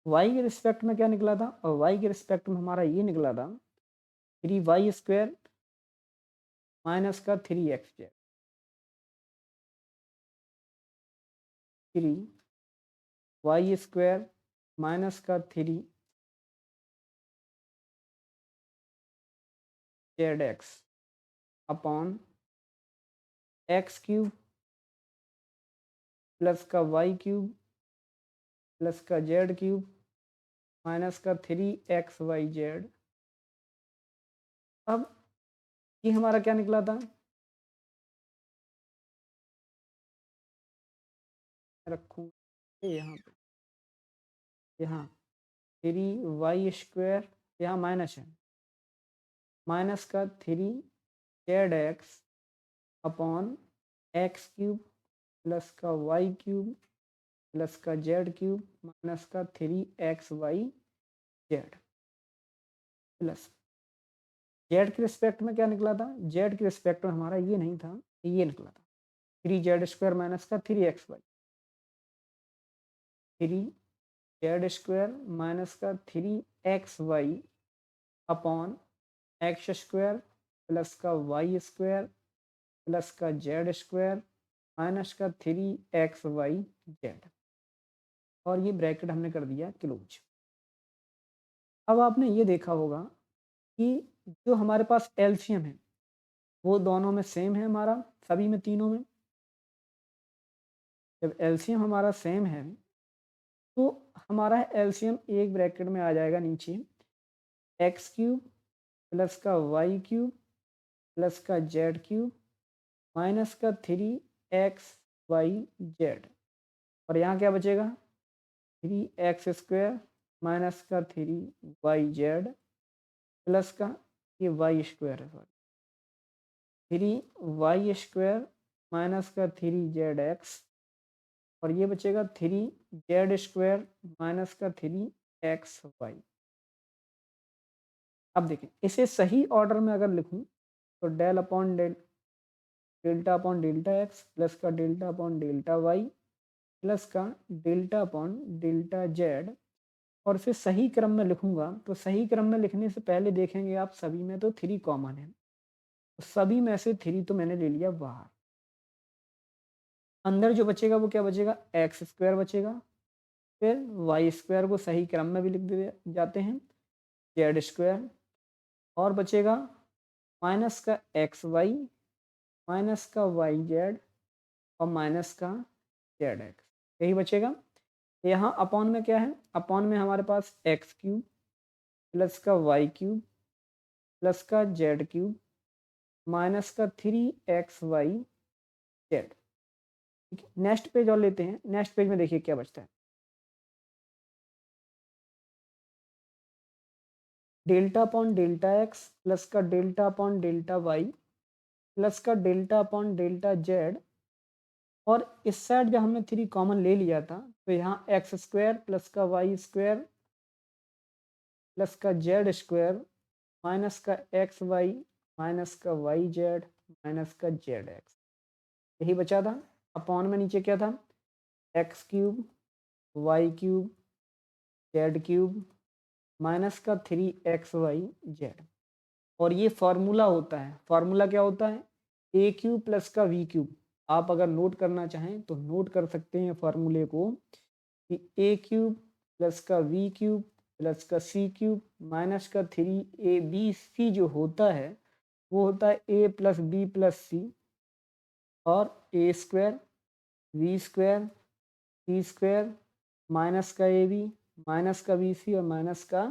y के रिस्पेक्ट में क्या निकला था, और y के रिस्पेक्ट में हमारा ये निकला था 3y² माइनस का 3xz, 3y² माइनस का 3zx अपॉन x³ प्लस का y³ प्लस का z³ माइनस का 3xyz। अब ये हमारा क्या निकला था, रखूँ यहाँ पे, यहाँ 3y², यहाँ माइनस है, माइनस का 3zx अपॉन x³ प्लस का y³ प्लस का z³ माइनस का 3xyz प्लस z के रिस्पेक्ट में क्या निकला था, z के रिस्पेक्ट में हमारा ये नहीं था, ये निकला था 3z² माइनस का 3xy, 3z² माइनस का 3xy अपॉन x² प्लस का y² प्लस का z² माइनस का 3xyz। और ये ब्रैकेट हमने कर दिया क्लोज। अब आपने ये देखा होगा कि जो हमारे पास एलसीएम है वो दोनों में सेम है, हमारा सभी में तीनों में। जब एलसीएम हमारा सेम है तो हमारा एलसीएम एक ब्रैकेट में आ जाएगा नीचे x³ प्लस का y³ प्लस का z³ माइनस का 3x वाई जेड, और यहाँ क्या बचेगा 3x² माइनस का 3yz प्लस का ये y² है, सॉरी 3y² माइनस का 3zx, और ये बचेगा 3z² माइनस का 3xy। अब देखें इसे सही ऑर्डर में अगर लिखूं तो delta upon delta x plus का delta upon delta Y plus का डेल्टा अपॉन डेल्टा जेड, और इसे सही क्रम में लिखूंगा तो सही क्रम में लिखने से पहले देखेंगे आप सभी में तो 3 कॉमन है, तो सभी में से 3 तो मैंने ले लिया बाहर। अंदर जो बचेगा वो क्या बचेगा x² बचेगा, फिर y² को सही क्रम में भी लिख दे जाते हैं z², और बचेगा माइनस का xy माइनस का yz और माइनस का zx, यही बचेगा। यहाँ अपॉन में क्या है, अपॉन में हमारे पास x³ प्लस का y³ प्लस का z³ माइनस का 3xyz। ठीक है, नेक्स्ट पेज और लेते हैं। नेक्स्ट पेज में देखिए क्या बचता है, delta upon delta x plus का delta upon delta Y plus का डेल्टा अपॉन डेल्टा जेड, और इस साइड जब हमने 3 कॉमन ले लिया था तो यहाँ x² प्लस का y² प्लस का z² माइनस का xy माइनस का yz माइनस का zx, यही बचा था। अपॉन में नीचे क्या था x³ y³ z³ माइनस का 3xyz, और ये फार्मूला होता है। फार्मूला क्या होता है a³ प्लस का v³, आप अगर नोट करना चाहें तो नोट कर सकते हैं फार्मूले को कि a³ प्लस का v³ प्लस का c³ माइनस का 3abc जो होता है वो होता है a plus b plus c, और a² v² c² माइनस का ab माइनस का bc और माइनस का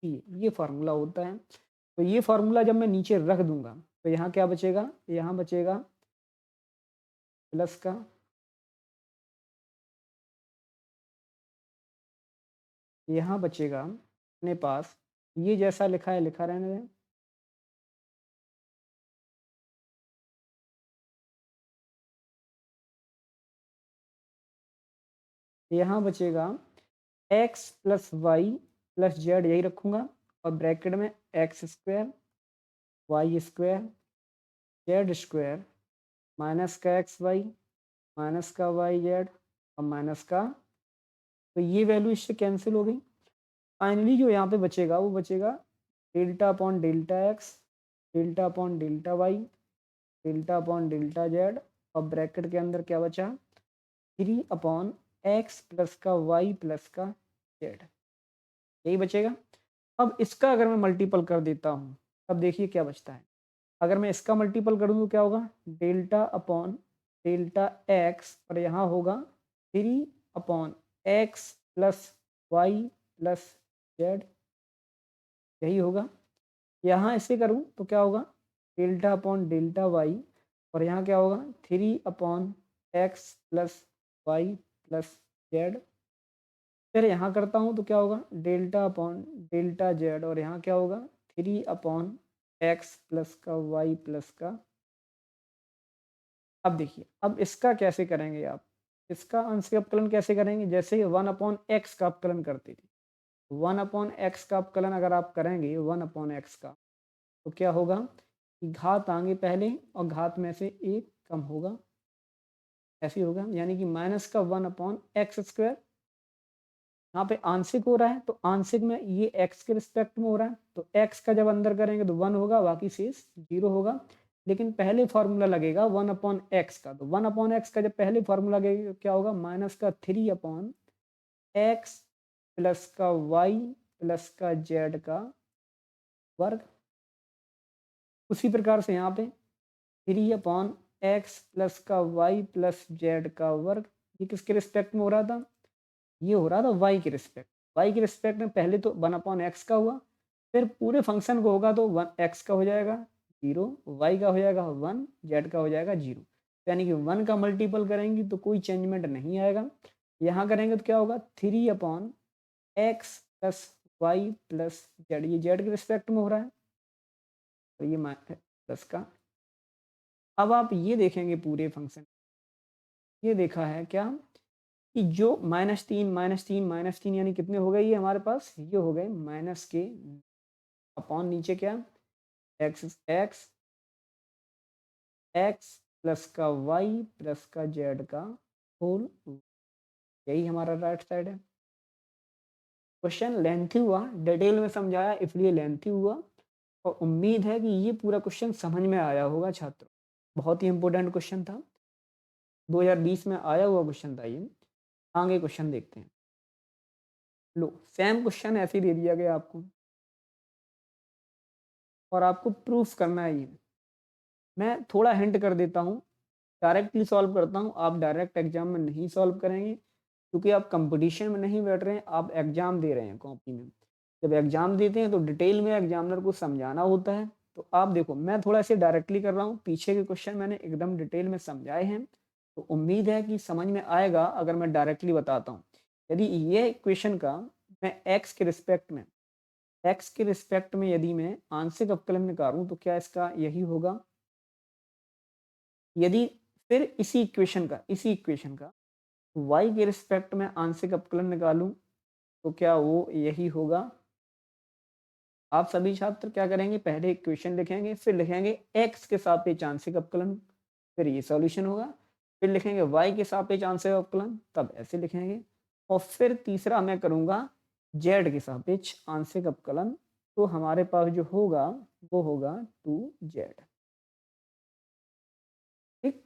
c, ये फार्मूला होता है। तो ये फार्मूला जब मैं नीचे रख दूंगा तो यहाँ क्या बचेगा, यहाँ बचेगा प्लस का यहाँ बचेगा अपने पास, ये जैसा लिखा है लिखा रहने दें, यहाँ बचेगा x plus Y plus z, यही रखूँगा, और ब्रैकेट में x² y² z² माइनस का xy माइनस का yz और माइनस का, तो ये वैल्यू इससे कैंसिल हो गई। फाइनली जो यहाँ पे बचेगा वो बचेगा delta upon delta x delta upon delta y delta upon delta z, और ब्रैकेट के अंदर क्या बचा 3 अपॉन एक्स प्लस का वाई प्लस का जेड, यही बचेगा। अब इसका अगर मैं मल्टीपल कर देता हूँ तब देखिए क्या बचता है। अगर मैं इसका मल्टीपल करूँ तो क्या होगा डेल्टा अपॉन डेल्टा एक्स, और यहाँ होगा 3 upon x plus Y plus z, यही होगा। यहाँ इसे करूँ तो क्या होगा डेल्टा अपॉन डेल्टा वाई, और यहाँ क्या होगा 3 upon x plus Y plus z, फिर यहाँ करता हूँ तो क्या होगा डेल्टा अपॉन डेल्टा जेड, और यहाँ क्या होगा 3 अपॉन एक्स प्लस का वाई प्लस का। अब देखिए अब इसका कैसे करेंगे आप, इसका अंश का अपकलन कैसे करेंगे, जैसे 1 अपॉन एक्स का अपकलन करते थे, 1 अपॉन एक्स का अपकलन अगर आप करेंगे 1 अपॉन एक्स का, तो क्या होगा कि घात आएंगे पहले और घात में से एक कम होगा, ऐसे होगा, यानी कि माइनस का 1 अपॉन x², यहाँ पे आंशिक हो रहा है तो आंशिक में ये x के रिस्पेक्ट में हो रहा है, तो x का जब अंदर करेंगे तो 1 होगा, बाकी शेष 0 होगा। लेकिन पहले फार्मूला लगेगा 1 अपॉन एक्स का, तो 1 अपॉन एक्स का जब पहले फार्मूला लगेगा क्या होगा माइनस का 3 अपॉन एक्स प्लस का वाई प्लस का जेड का वर्ग। उसी प्रकार से यहाँ पे 3 अपॉन एक्स प्लस का वाई प्लस जेड का वर्ग, ये किसके रिस्पेक्ट में हो रहा था, ये हो रहा था वाई के रिस्पेक्ट। वाई के रिस्पेक्ट में पहले तो 1 अपॉन एक्स का हुआ, फिर पूरे फंक्शन को होगा तो 1 एक्स का हो जाएगा 0, वाई का हो जाएगा 1, जेड का हो जाएगा 0। यानी कि 1 का मल्टीपल करेंगे तो कोई चेंजमेंट नहीं आएगा। यहाँ करेंगे तो क्या होगा 3/x plus Y plus z, ये जेड के रिस्पेक्ट में हो रहा है, तो ये प्लस का। अब आप ये देखेंगे पूरे फंक्शन, ये देखा है क्या कि जो -3 यानी कितने हो गए ये हमारे पास, ये हो गए माइनस के अपॉन नीचे क्या एक्स एक्स एक्स प्लस का वाई प्लस का जेड का होल, यही हमारा राइट साइड है। क्वेश्चन लेंथी हुआ, डिटेल में समझाया इसलिए लेंथी हुआ, और उम्मीद है कि ये पूरा क्वेश्चन समझ में आया होगा छात्रों। बहुत ही इंपॉर्टेंट क्वेश्चन था, 2020 में आया हुआ क्वेश्चन था ये। आगे क्वेश्चन देखते हैं। लो सेम क्वेश्चन ऐसे ही दे दिया गया आपको और आपको प्रूफ करना है ये। मैं थोड़ा हिंट कर देता हूँ, डायरेक्टली सॉल्व करता हूँ, आप डायरेक्ट एग्जाम में नहीं सॉल्व करेंगे क्योंकि आप कंपटीशन में नहीं बैठ रहे हैं, आप एग्जाम दे रहे हैं कॉपी में। जब एग्जाम देते हैं तो डिटेल में एग्जामिनर को समझाना होता है। तो आप देखो मैं थोड़ा ऐसे डायरेक्टली कर रहा हूँ, पीछे के क्वेश्चन मैंने एकदम डिटेल में समझाए हैं, तो उम्मीद है कि समझ में आएगा अगर मैं डायरेक्टली बताता हूँ। यदि ये इक्वेशन का मैं एक्स के रिस्पेक्ट में यदि मैं आंशिक अवकलन निकालूं तो क्या इसका यही होगा। यदि फिर इसी इक्वेशन का y के रिस्पेक्ट में आंशिक अवकलन निकालूं तो क्या वो यही होगा। आप सभी छात्र क्या करेंगे, पहले इक्वेशन लिखेंगे, फिर लिखेंगे x के सापेक्ष आंशिक अवकलन, फिर ये सॉल्यूशन होगा, फिर लिखेंगे y के सापेक्ष आंशिक अवकलन, तब ऐसे लिखेंगे, और फिर तीसरा मैं करूंगा z के सापेक्ष आंशिक अवकलन, तो हमारे पास जो होगा वो होगा 2z। ठीक,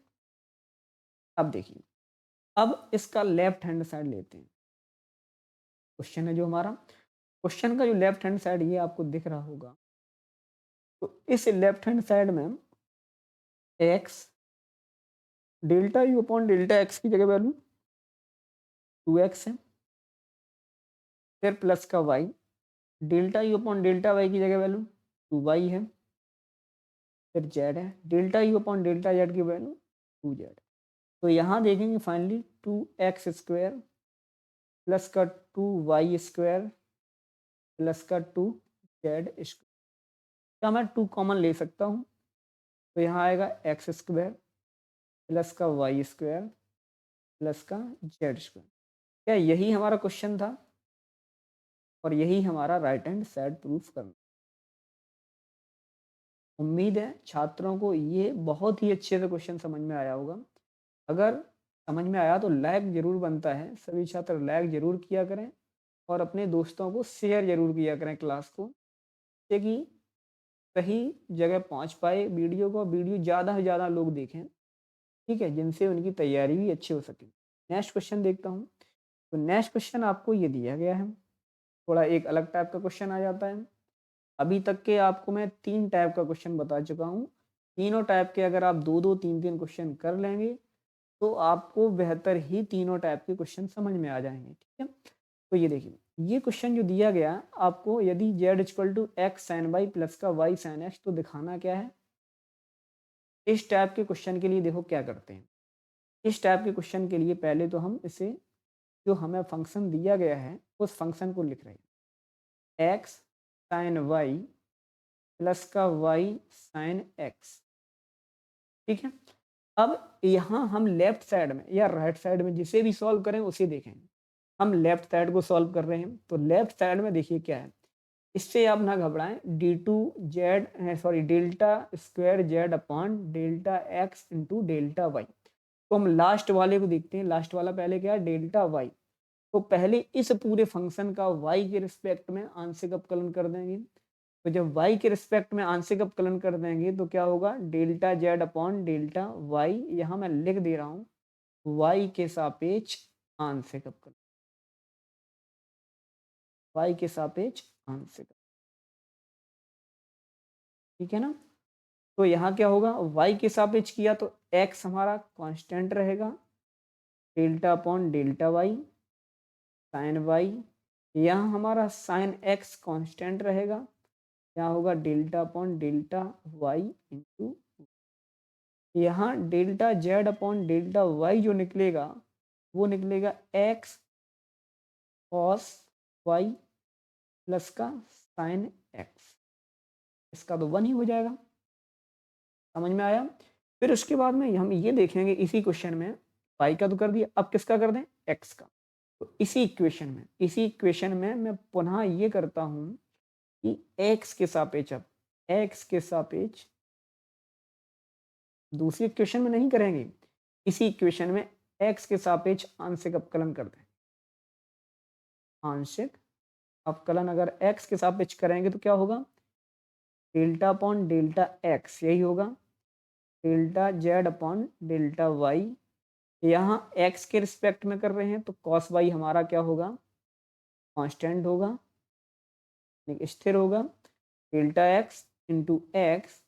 अब देखिए, अब इसका लेफ्ट हैंड साइड लेते हैं। क्वेश्चन है जो हमारा, क्वेश्चन का जो लेफ्ट हैंड साइड ये आपको दिख रहा होगा, तो इस लेफ्ट हैंड साइड में x delta you upon delta x की जगह वैल्यू 2x है, फिर प्लस का y delta you upon delta y की जगह वैल्यू 2y है, फिर z है delta you upon delta z की वैल्यू 2z। तो यहाँ देखेंगे फाइनली 2x स्क्वायर प्लस का 2y स्क्वायर प्लस का 2z स्क्वायर, क्या मैं 2 कॉमन ले सकता हूँ, तो यहाँ आएगा x स्क्वायर प्लस का y स्क्वायर प्लस का z स्क्वायर। क्या यही हमारा क्वेश्चन था और यही हमारा राइट हैंड साइड प्रूफ करना। उम्मीद है छात्रों को ये बहुत ही अच्छे से क्वेश्चन समझ में आया होगा। अगर समझ में आया तो लाइक जरूर बनता है, सभी छात्र लाइक जरूर किया करें और अपने दोस्तों को शेयर जरूर किया करें क्लास को, ताकि सही जगह पहुंच पाए वीडियो को, वीडियो ज़्यादा से ज़्यादा लोग देखें, ठीक है, जिनसे उनकी तैयारी भी अच्छी हो सके। नेक्स्ट क्वेश्चन देखता हूँ। तो नेक्स्ट क्वेश्चन आपको ये दिया गया है, थोड़ा एक अलग टाइप का क्वेश्चन आ जाता है। अभी तक के आपको मैं 3 टाइप का क्वेश्चन बता चुका हूँ, तीनों टाइप के अगर आप 2-2 3-3 क्वेश्चन कर लेंगे तो आपको बेहतर ही तीनों टाइप के क्वेश्चन समझ में आ जाएंगे। ठीक है, तो ये देखिए, ये क्वेश्चन जो दिया गया आपको, यदि z equal to x sine y plus का वाई साइन एक्स, तो दिखाना क्या है। इस टाइप के क्वेश्चन के लिए देखो क्या करते हैं, इस टाइप के क्वेश्चन के लिए पहले तो हम इसे, जो हमें फंक्शन दिया गया है उस फंक्शन को लिख रहे हैं, एक्स साइन वाई प्लस का वाई साइन एक्स। ठीक है, अब यहाँ हम लेफ्ट साइड में या राइट साइड में जिसे भी सॉल्व करें उसे देखें। हम लेफ्ट साइड को सॉल्व कर रहे हैं, तो लेफ्ट साइड में देखिए क्या है, इससे आप ना घबराएं, d two z sorry delta square z upon delta x into delta y. तो हम लास्ट वाले को देखते हैं, लास्ट वाला पहले क्या है, डेल्टा वाई। तो पहले इस पूरे फंक्शन का वाई के रिस्पेक्ट में आंशिक अवकलन कर देंगे। तो जब y के रिस्पेक्ट में आंशिक अवकलन कर देंगे तो क्या होगा, delta Z upon delta Y, यहाँ मैं लिख दे रहा हूँ y के सापेक्ष आंशिक अवकलन, y के सापेक्ष आंशिक, ठीक है ना। तो यहाँ क्या होगा, y के सापेक्ष किया तो x हमारा कांस्टेंट रहेगा, delta upon delta y sine y, यहाँ हमारा साइन x कांस्टेंट रहेगा, यहाँ होगा delta upon delta y into, यहाँ delta Z upon delta y जो निकलेगा वो निकलेगा एक्स कॉस वाई प्लस का साइन एक्स। इसका तो 1 ही हो जाएगा। समझ में आया? फिर उसके बाद में हम ये देखेंगे इसी क्वेश्चन में, पाई का तो कर दिया, अब किसका कर दें? एक्स का। तो इसी इक्वेशन में मैं पुनः ये करता हूँ कि एक्स के सापेक्ष, अब एक्स के सापेक्ष दूसरी इक्वेशन में नहीं करेंगे, इसी इक्वेशन में एक्स के सापेक्ष आंशिक अवकलन कर दें। आंशिक अवकलन अगर एक्स के सापेक्ष करेंगे तो क्या होगा? डेल्टा अपॉन डेल्टा एक्स, यही होगा। Delta Z upon delta Y, यहाँ एक्स के रिस्पेक्ट में कर रहे हैं तो कॉस वाई हमारा क्या होगा? कांस्टेंट होगा, स्थिर होगा। Delta x into x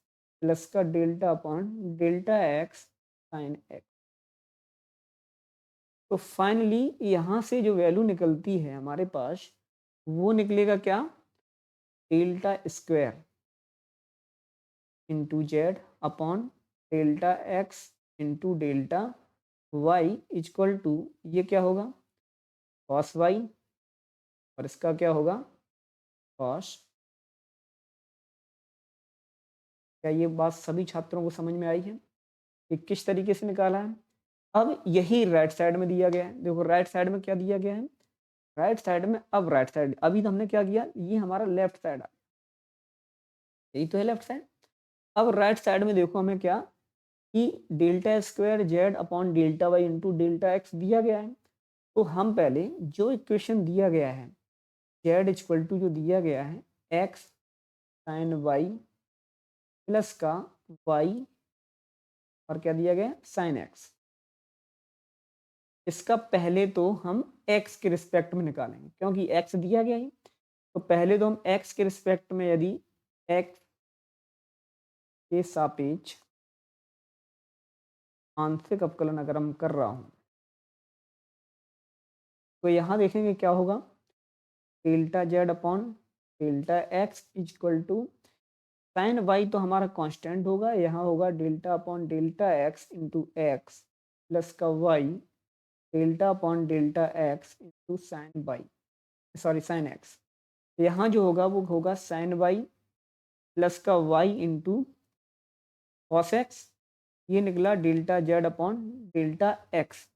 plus का delta upon delta x sine x. तो फाइनली यहाँ से जो वैल्यू निकलती है हमारे पास वो निकलेगा क्या? Delta square into z upon delta x into delta Y equal to, ये क्या होगा? कॉस वाई, और इसका क्या होगा? कॉस। क्या ये बात सभी छात्रों को समझ में आई है कि किस तरीके से निकाला है? अब यही राइट साइड में दिया गया है। देखो राइट साइड में क्या दिया गया है? राइट साइड में, अब राइट साइड, अभी तो हमने क्या किया, ये हमारा लेफ्ट साइड आ, यही तो है लेफ्ट साइड। अब राइट साइड में देखो हमें क्या, कि delta square z upon delta y into delta x दिया गया है। तो हम पहले जो इक्वेशन दिया गया है, जेड इक्वल टू जो दिया गया है एक्स साइन वाई प्लस का वाई, और क्या दिया गया? Sign x. इसका पहले तो हम x के रिस्पेक्ट में निकालेंगे क्योंकि x दिया गया है। तो पहले तो हम x के रिस्पेक्ट में, यदि x के सापेक्ष आंशिक अवकलन अगर हम कर रहा हूं तो यहां देखेंगे क्या होगा? Delta Z upon delta x equal to sine y तो हमारा कांस्टेंट होगा, यहाँ होगा delta upon delta x into x plus का y delta upon delta x into sine y, sorry sine x. यहाँ जो होगा वो होगा साइन वाई प्लस का वाई इंटू कॉस एक्स, ये निकला delta Z upon delta x.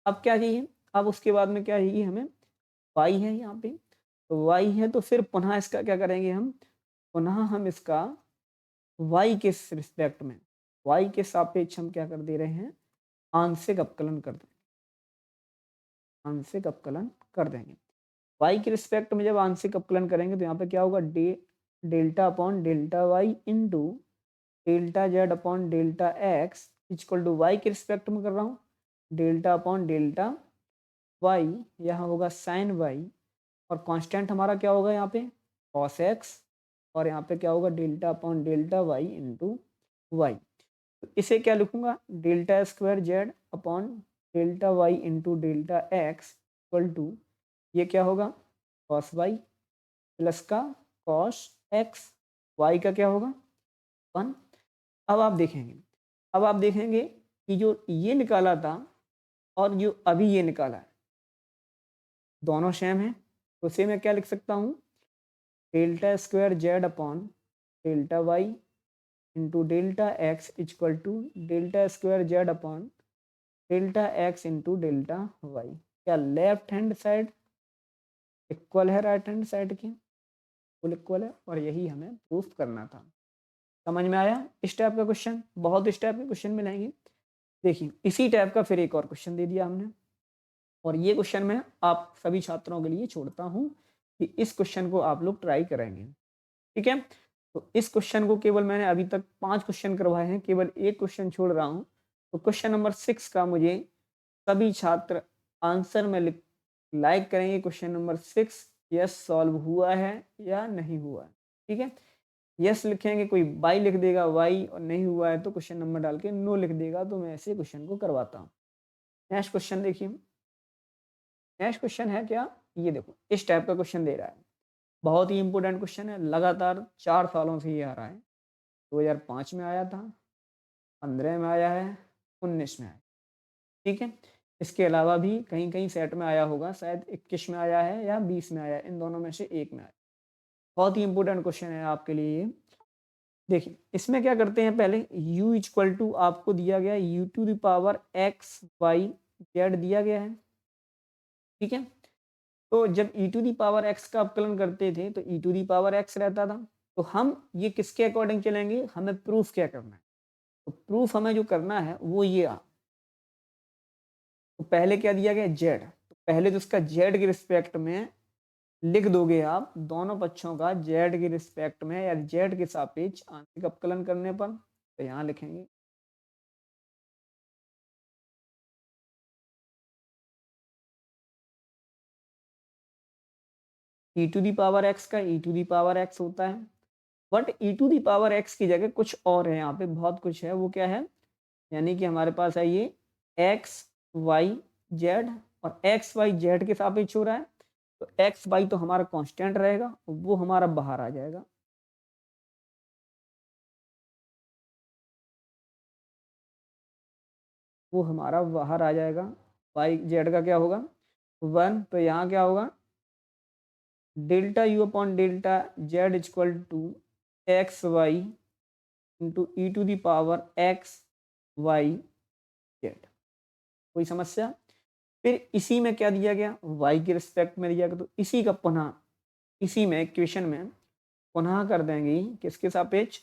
अब क्या चाहिए? अब उसके बाद में क्या चाहिए हमें? वाई है यहाँ पे, तो वाई है तो फिर पुनः इसका क्या करेंगे हम? पुनः हम इसका वाई के रिस्पेक्ट में, वाई के सापेक्ष हम क्या कर दे रहे हैं? आंशिक अवकलन कर देंगे। आंशिक अवकलन कर देंगे। वाई के रिस्पेक्ट में जब आंशिक अवकलन करेंगे तो यहाँ पे क्या होगा? Delta upon delta y into delta Z upon delta x equal to Y के रिस्पेक्ट में कर रहा हूँ डेल्टा अपॉन डेल्टा वाई, यहाँ होगा साइन वाई, और कांस्टेंट हमारा क्या होगा यहाँ पे? कॉस एक्स, और यहाँ पे क्या होगा? Delta upon delta y into y. तो इसे क्या लिखूंगा? Delta square z upon delta y into delta x equal to, ये क्या होगा? कॉस वाई प्लस का कॉस एक्स, वाई का क्या होगा? 1। अब आप देखेंगे कि जो ये निकाला था और जो अभी ये निकाला है दोनों सेम है। तो इसे मैं क्या लिख सकता हूँ? Delta square z upon delta y into delta x equal to delta square z upon delta x into delta y. क्या लेफ्ट हैंड साइड इक्वल है राइट हैंड साइड की? फुल इक्वल है, और यही हमें प्रूफ करना था। समझ में आया? इस टाइप का क्वेश्चन, बहुत इस टाइप के क्वेश्चन मिलेंगे। देखिए इसी टाइप का फिर एक और क्वेश्चन दे दिया हमने, और ये क्वेश्चन मैं आप सभी छात्रों के लिए छोड़ता हूँ कि इस क्वेश्चन को आप लोग ट्राई करेंगे। ठीक है, तो इस क्वेश्चन को केवल मैंने अभी तक 5 क्वेश्चन करवाए हैं, केवल एक क्वेश्चन छोड़ रहा हूँ। तो क्वेश्चन नंबर 6 का मुझे सभी छात्र आंसर में लाइक करेंगे। क्वेश्चन नंबर 6 यस सॉल्व हुआ है या नहीं हुआ है। ठीक है, यस लिखेंगे, कोई वाई लिख देगा वाई, और नहीं हुआ है तो क्वेश्चन नंबर डाल के नो लिख देगा। तो मैं ऐसे क्वेश्चन को करवाता हूँ। नेक्स्ट क्वेश्चन देखिए, नेक्स्ट क्वेश्चन है क्या? ये देखो इस टाइप का क्वेश्चन दे रहा है, बहुत ही इंपॉर्टेंट क्वेश्चन है, लगातार 4 सालों से ये आ रहा है। 2005 में आया था, 15 में आया है, 19 में आया, ठीक है। इसके अलावा भी कहीं-कहीं सेट में आया होगा, शायद 21 में आया है या 20 में आया है, इन दोनों में से एक में आया। बहुत ही इंपॉर्टेंट क्वेश्चन है आपके लिए ये। देखिए, इसमें क्या करते हैं पहले u इक्वल टू आपको दिया गया u to the power x, y, z दिया गया है, ठीक है। तो जब e to the power x का अवकलन करते थे तो e to the power x रहता था। तो हम ये किसके अकॉर्डिंग चलेंगे, हमें प्रूफ क्या करना है। तो प्रूफ हमें जो करना है वो ये तो पहले क्या दिया गया z, तो पहले तो उसका z के रिस्पेक्ट में लिख दोगे आप दोनों पक्षों का z के रिस्पेक्ट में या z के सापेक्ष आंशिक अवकलन करने पर, तो यहाँ लिखेंगे e to the power x का e to the power x होता है, but e to the power x की जगह कुछ और है, यहाँ पे बहुत कुछ है। वो क्या है, यानी कि हमारे पास है ये x y z और x y z के सापेक्ष हो रहा है। तो x y तो हमारा कांस्टेंट रहेगा, वो हमारा बाहर आ जाएगा। वो हमारा बाहर आ जाएगा। y z का क्या होगा 1, तो यहाँ क्या होगा delta u upon delta z equal to x y into e to the power x y z. कोई समस्या। फिर इसी में क्या दिया गया y के रिस्पेक्ट में दिया गया, तो इसी का पुनः इसी में इक्वेशन में पुनः कर देंगे किसके सापेक्ष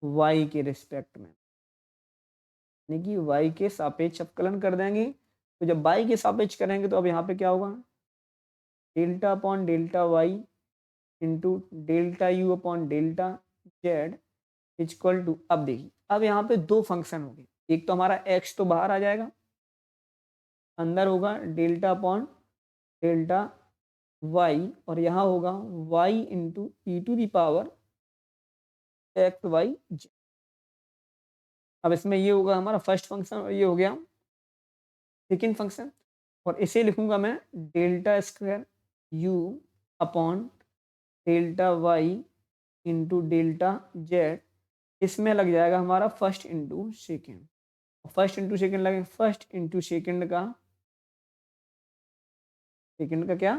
y के रिस्पेक्ट में, यानी कि y के सापेक्ष अवकलन कर देंगे। तो जब y के सापेक्ष करेंगे तो अब यहाँ पे क्या होगा delta upon delta y into delta you upon delta z equal to, अब देखिए अब यहाँ पे दो फंक्शन हो गए, एक तो हमारा x तो बाहर आ जाएगा, अंदर होगा डेल्टा अपॉन डेल्टा y और यहाँ होगा y into e to the power x y z. अब इसमें ये होगा हमारा फर्स्ट फंक्शन और ये हो गया सेकेंड फंक्शन, और इसे लिखूंगा मैं delta square u upon delta y into delta z. इसमें लग जाएगा हमारा first into second, first into second लगे, फर्स्ट इंटू सेकेंड का क्या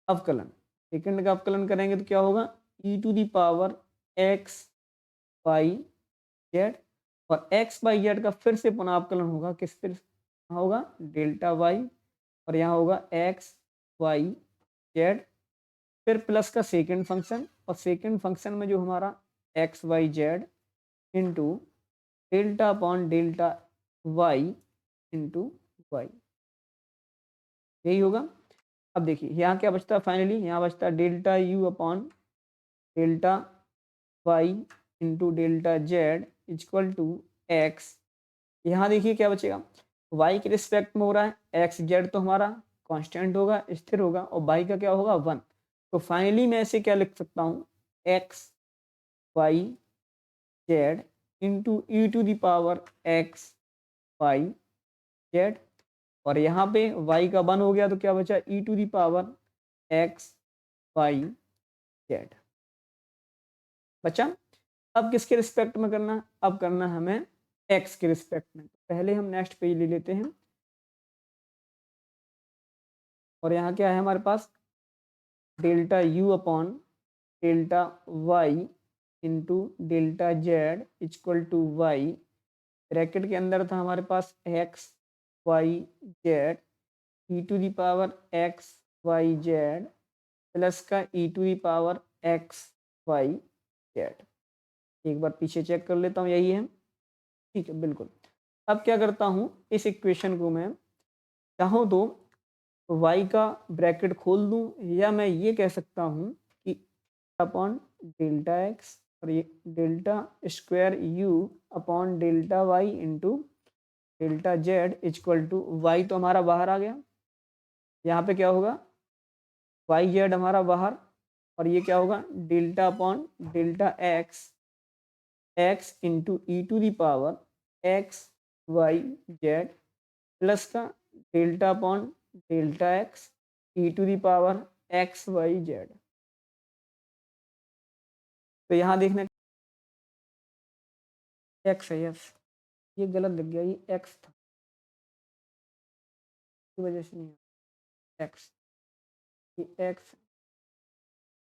अवकलन, सेकेंड का अवकलन करेंगे तो क्या होगा e to the power x y z, और एक्स बाई जेड का फिर से पुनः अवकलन होगा किस फिर होगा डेल्टा वाई, और यहाँ होगा एक्स वाई जेड, फिर प्लस का सेकेंड फंक्शन, और सेकेंड फंक्शन में जो हमारा x y z into delta upon delta y into y, यही होगा। अब देखिए यहाँ क्या बचता है फाइनली, यहाँ बचता है delta you upon delta y into delta z equal to x. यहाँ देखिए क्या बचेगा y के रिस्पेक्ट में हो रहा है, एक्स जेड तो हमारा कांस्टेंट होगा स्थिर होगा, और y का क्या होगा 1। तो फाइनली मैं इसे क्या लिख सकता हूँ x y z into e to the power x y z, और यहाँ पे y का 1 हो गया तो क्या बचा e to the power x y z बचा। अब किसके रिस्पेक्ट में करना है, अब करना है हमें x के रिस्पेक्ट में। पहले हम नेक्स्ट पेज ले लेते हैं, और यहाँ क्या है हमारे पास delta u upon delta y into delta z equal to y, bracket के अंदर था हमारे पास x y z e to the power x y z plus का e to the power x y z। एक बार पीछे चेक कर लेता हूँ, यही है, ठीक है बिल्कुल। अब क्या करता हूँ इस इक्वेशन को मैं चाहूँ तो y का ब्रैकेट खोल दूँ, या मैं ये कह सकता हूँ कि अपॉन डेल्टा एक्स और ये delta square u upon delta y into delta z equal to y तो हमारा बाहर आ गया, यहाँ पे क्या होगा वाई जेड हमारा बाहर, और ये क्या होगा delta upon delta x x into e to the power x y z plus का delta upon delta x e to the power x y z. तो यहाँ देखना एक्स है, यस ये गलत लिख गया, ये एक्स था, की वजह से नहीं एक्स, ये एक्स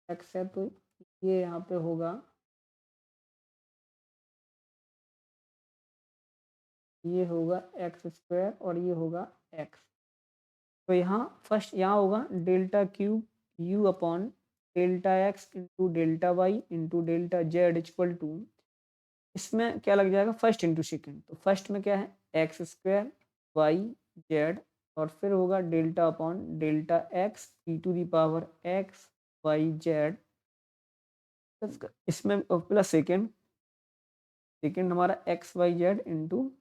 एक्स है, तो ये यहाँ पे होगा, ये होगा एक्स स्क्वायर और ये होगा एक्स। तो यहाँ फर्स्ट यहाँ होगा delta cube u upon delta x into delta y into delta z equal to, इसमें क्या लग जाएगा फर्स्ट इंटू सेकेंड, तो फर्स्ट में क्या है एक्स स्क्वायर वाई जेड और फिर होगा delta upon delta x e to the power x y z, इसमें प्लस सेकेंड, सेकेंड हमारा x y z into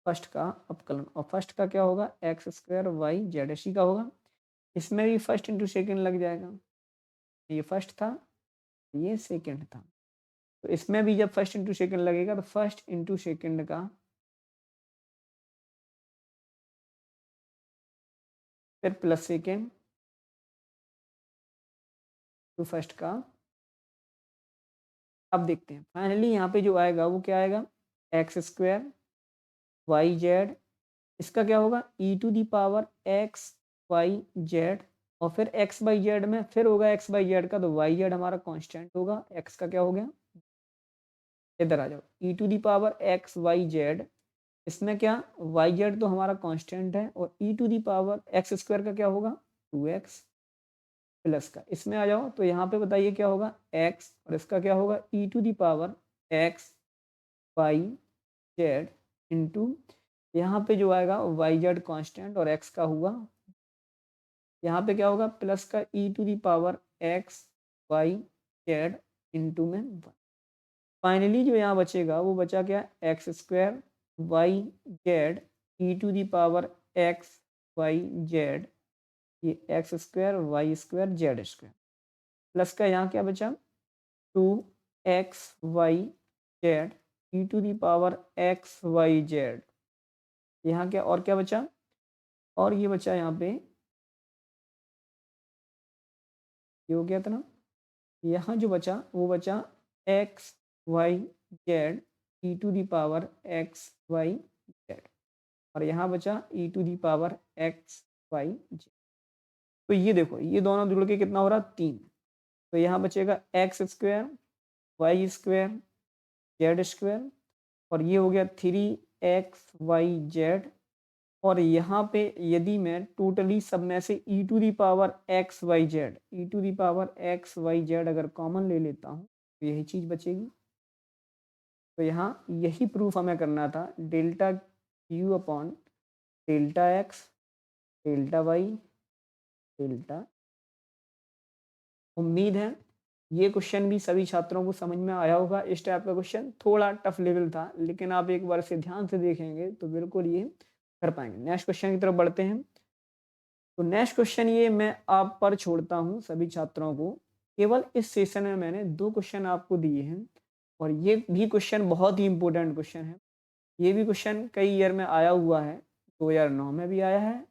first का अपकलन, और फर्स्ट का क्या होगा एक्स स्क्वायर वाई जेड इसी का होगा, इसमें भी फर्स्ट इंटू सेकेंड लग जाएगा, ये फर्स्ट था ये सेकेंड था, तो इसमें भी जब फर्स्ट इंटू सेकेंड लगेगा तो फर्स्ट इंटू सेकेंड का फिर प्लस सेकेंड टू फर्स्ट का। अब देखते हैं फाइनली यहाँ पे जो आएगा वो क्या आएगा एक्स स्क्वायर वाई जेड, इसका क्या होगा e to the power x y z, और फिर एक्स बाई जेड में फिर होगा एक्स बाई जेड का, तो वाई जेड हमारा कांस्टेंट होगा, एक्स का क्या हो गया, इधर आ जाओ e to the power x y z, इसमें क्या वाई जेड तो हमारा कांस्टेंट है, और e to the power x square का क्या होगा 2x प्लस का, इसमें आ जाओ तो यहाँ पे बताइए क्या होगा x, और इसका क्या होगा e to the power x y z into, यहाँ पे जो आएगा वाई जेड कॉन्स्टेंट और x का हुआ, यहाँ पे क्या होगा प्लस का e to the power x y z into में 1। फाइनली जो यहाँ बचेगा वो बचा क्या x square y z e to the power x y z, ये x square y square z square, plus का यहाँ क्या बचा 2x y z e to the power x y z, यहाँ क्या और क्या बचा, और ये बचा यहाँ पे ये हो गया था ना, यहाँ जो बचा वो बचा x y z e to the power x y z, और यहाँ बचा e to the power x y z. तो ये देखो ये दोनों जुड़ के कितना हो रहा 3, तो यहाँ बचेगा x square y square z square, और ये हो गया 3x वाई जेड, और यहाँ पे यदि मैं टोटली सब में से e to the power x y z e to the power x y z अगर कॉमन ले लेता हूँ तो यही चीज़ बचेगी। तो यहाँ यही प्रूफ हमें करना था, delta q upon delta x delta y delta. उम्मीद है ये क्वेश्चन भी सभी छात्रों को समझ में आया होगा। इस टाइप का क्वेश्चन थोड़ा टफ लेवल था, लेकिन आप एक बार से ध्यान से देखेंगे तो बिल्कुल ये कर पाएंगे। नेक्स्ट क्वेश्चन की तरफ बढ़ते हैं। तो नेक्स्ट क्वेश्चन ये मैं आप पर छोड़ता हूँ सभी छात्रों को, केवल इस सेशन में मैंने 2 क्वेश्चन आपको दिए हैं, और ये भी क्वेश्चन बहुत ही इंपॉर्टेंट क्वेश्चन है। ये भी क्वेश्चन कई ईयर में आया हुआ है, 2009 में भी आया है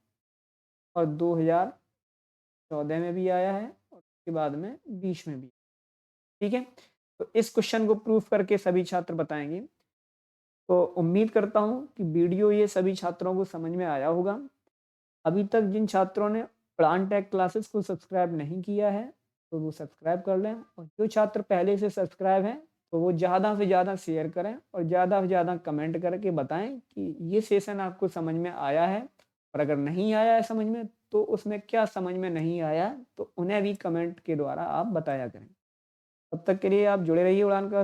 और 2014 में भी आया है, और उसके बाद में 20 में भी। ठीक है, तो इस क्वेश्चन को प्रूफ करके सभी छात्र बताएंगे। तो उम्मीद करता हूँ कि वीडियो ये सभी छात्रों को समझ में आया होगा। अभी तक जिन छात्रों ने प्लान टेक क्लासेस को सब्सक्राइब नहीं किया है तो वो सब्सक्राइब कर लें, और जो छात्र पहले से सब्सक्राइब हैं तो वो ज़्यादा से ज़्यादा शेयर करें और ज़्यादा से ज़्यादा कमेंट करके बताएं कि ये सेशन आपको समझ में आया है, और अगर नहीं आया है समझ में तो उसमें क्या समझ में नहीं आया तो उन्हें भी कमेंट के द्वारा आप बताया करें। तब तक के लिए आप जुड़े रहिए उड़ान का।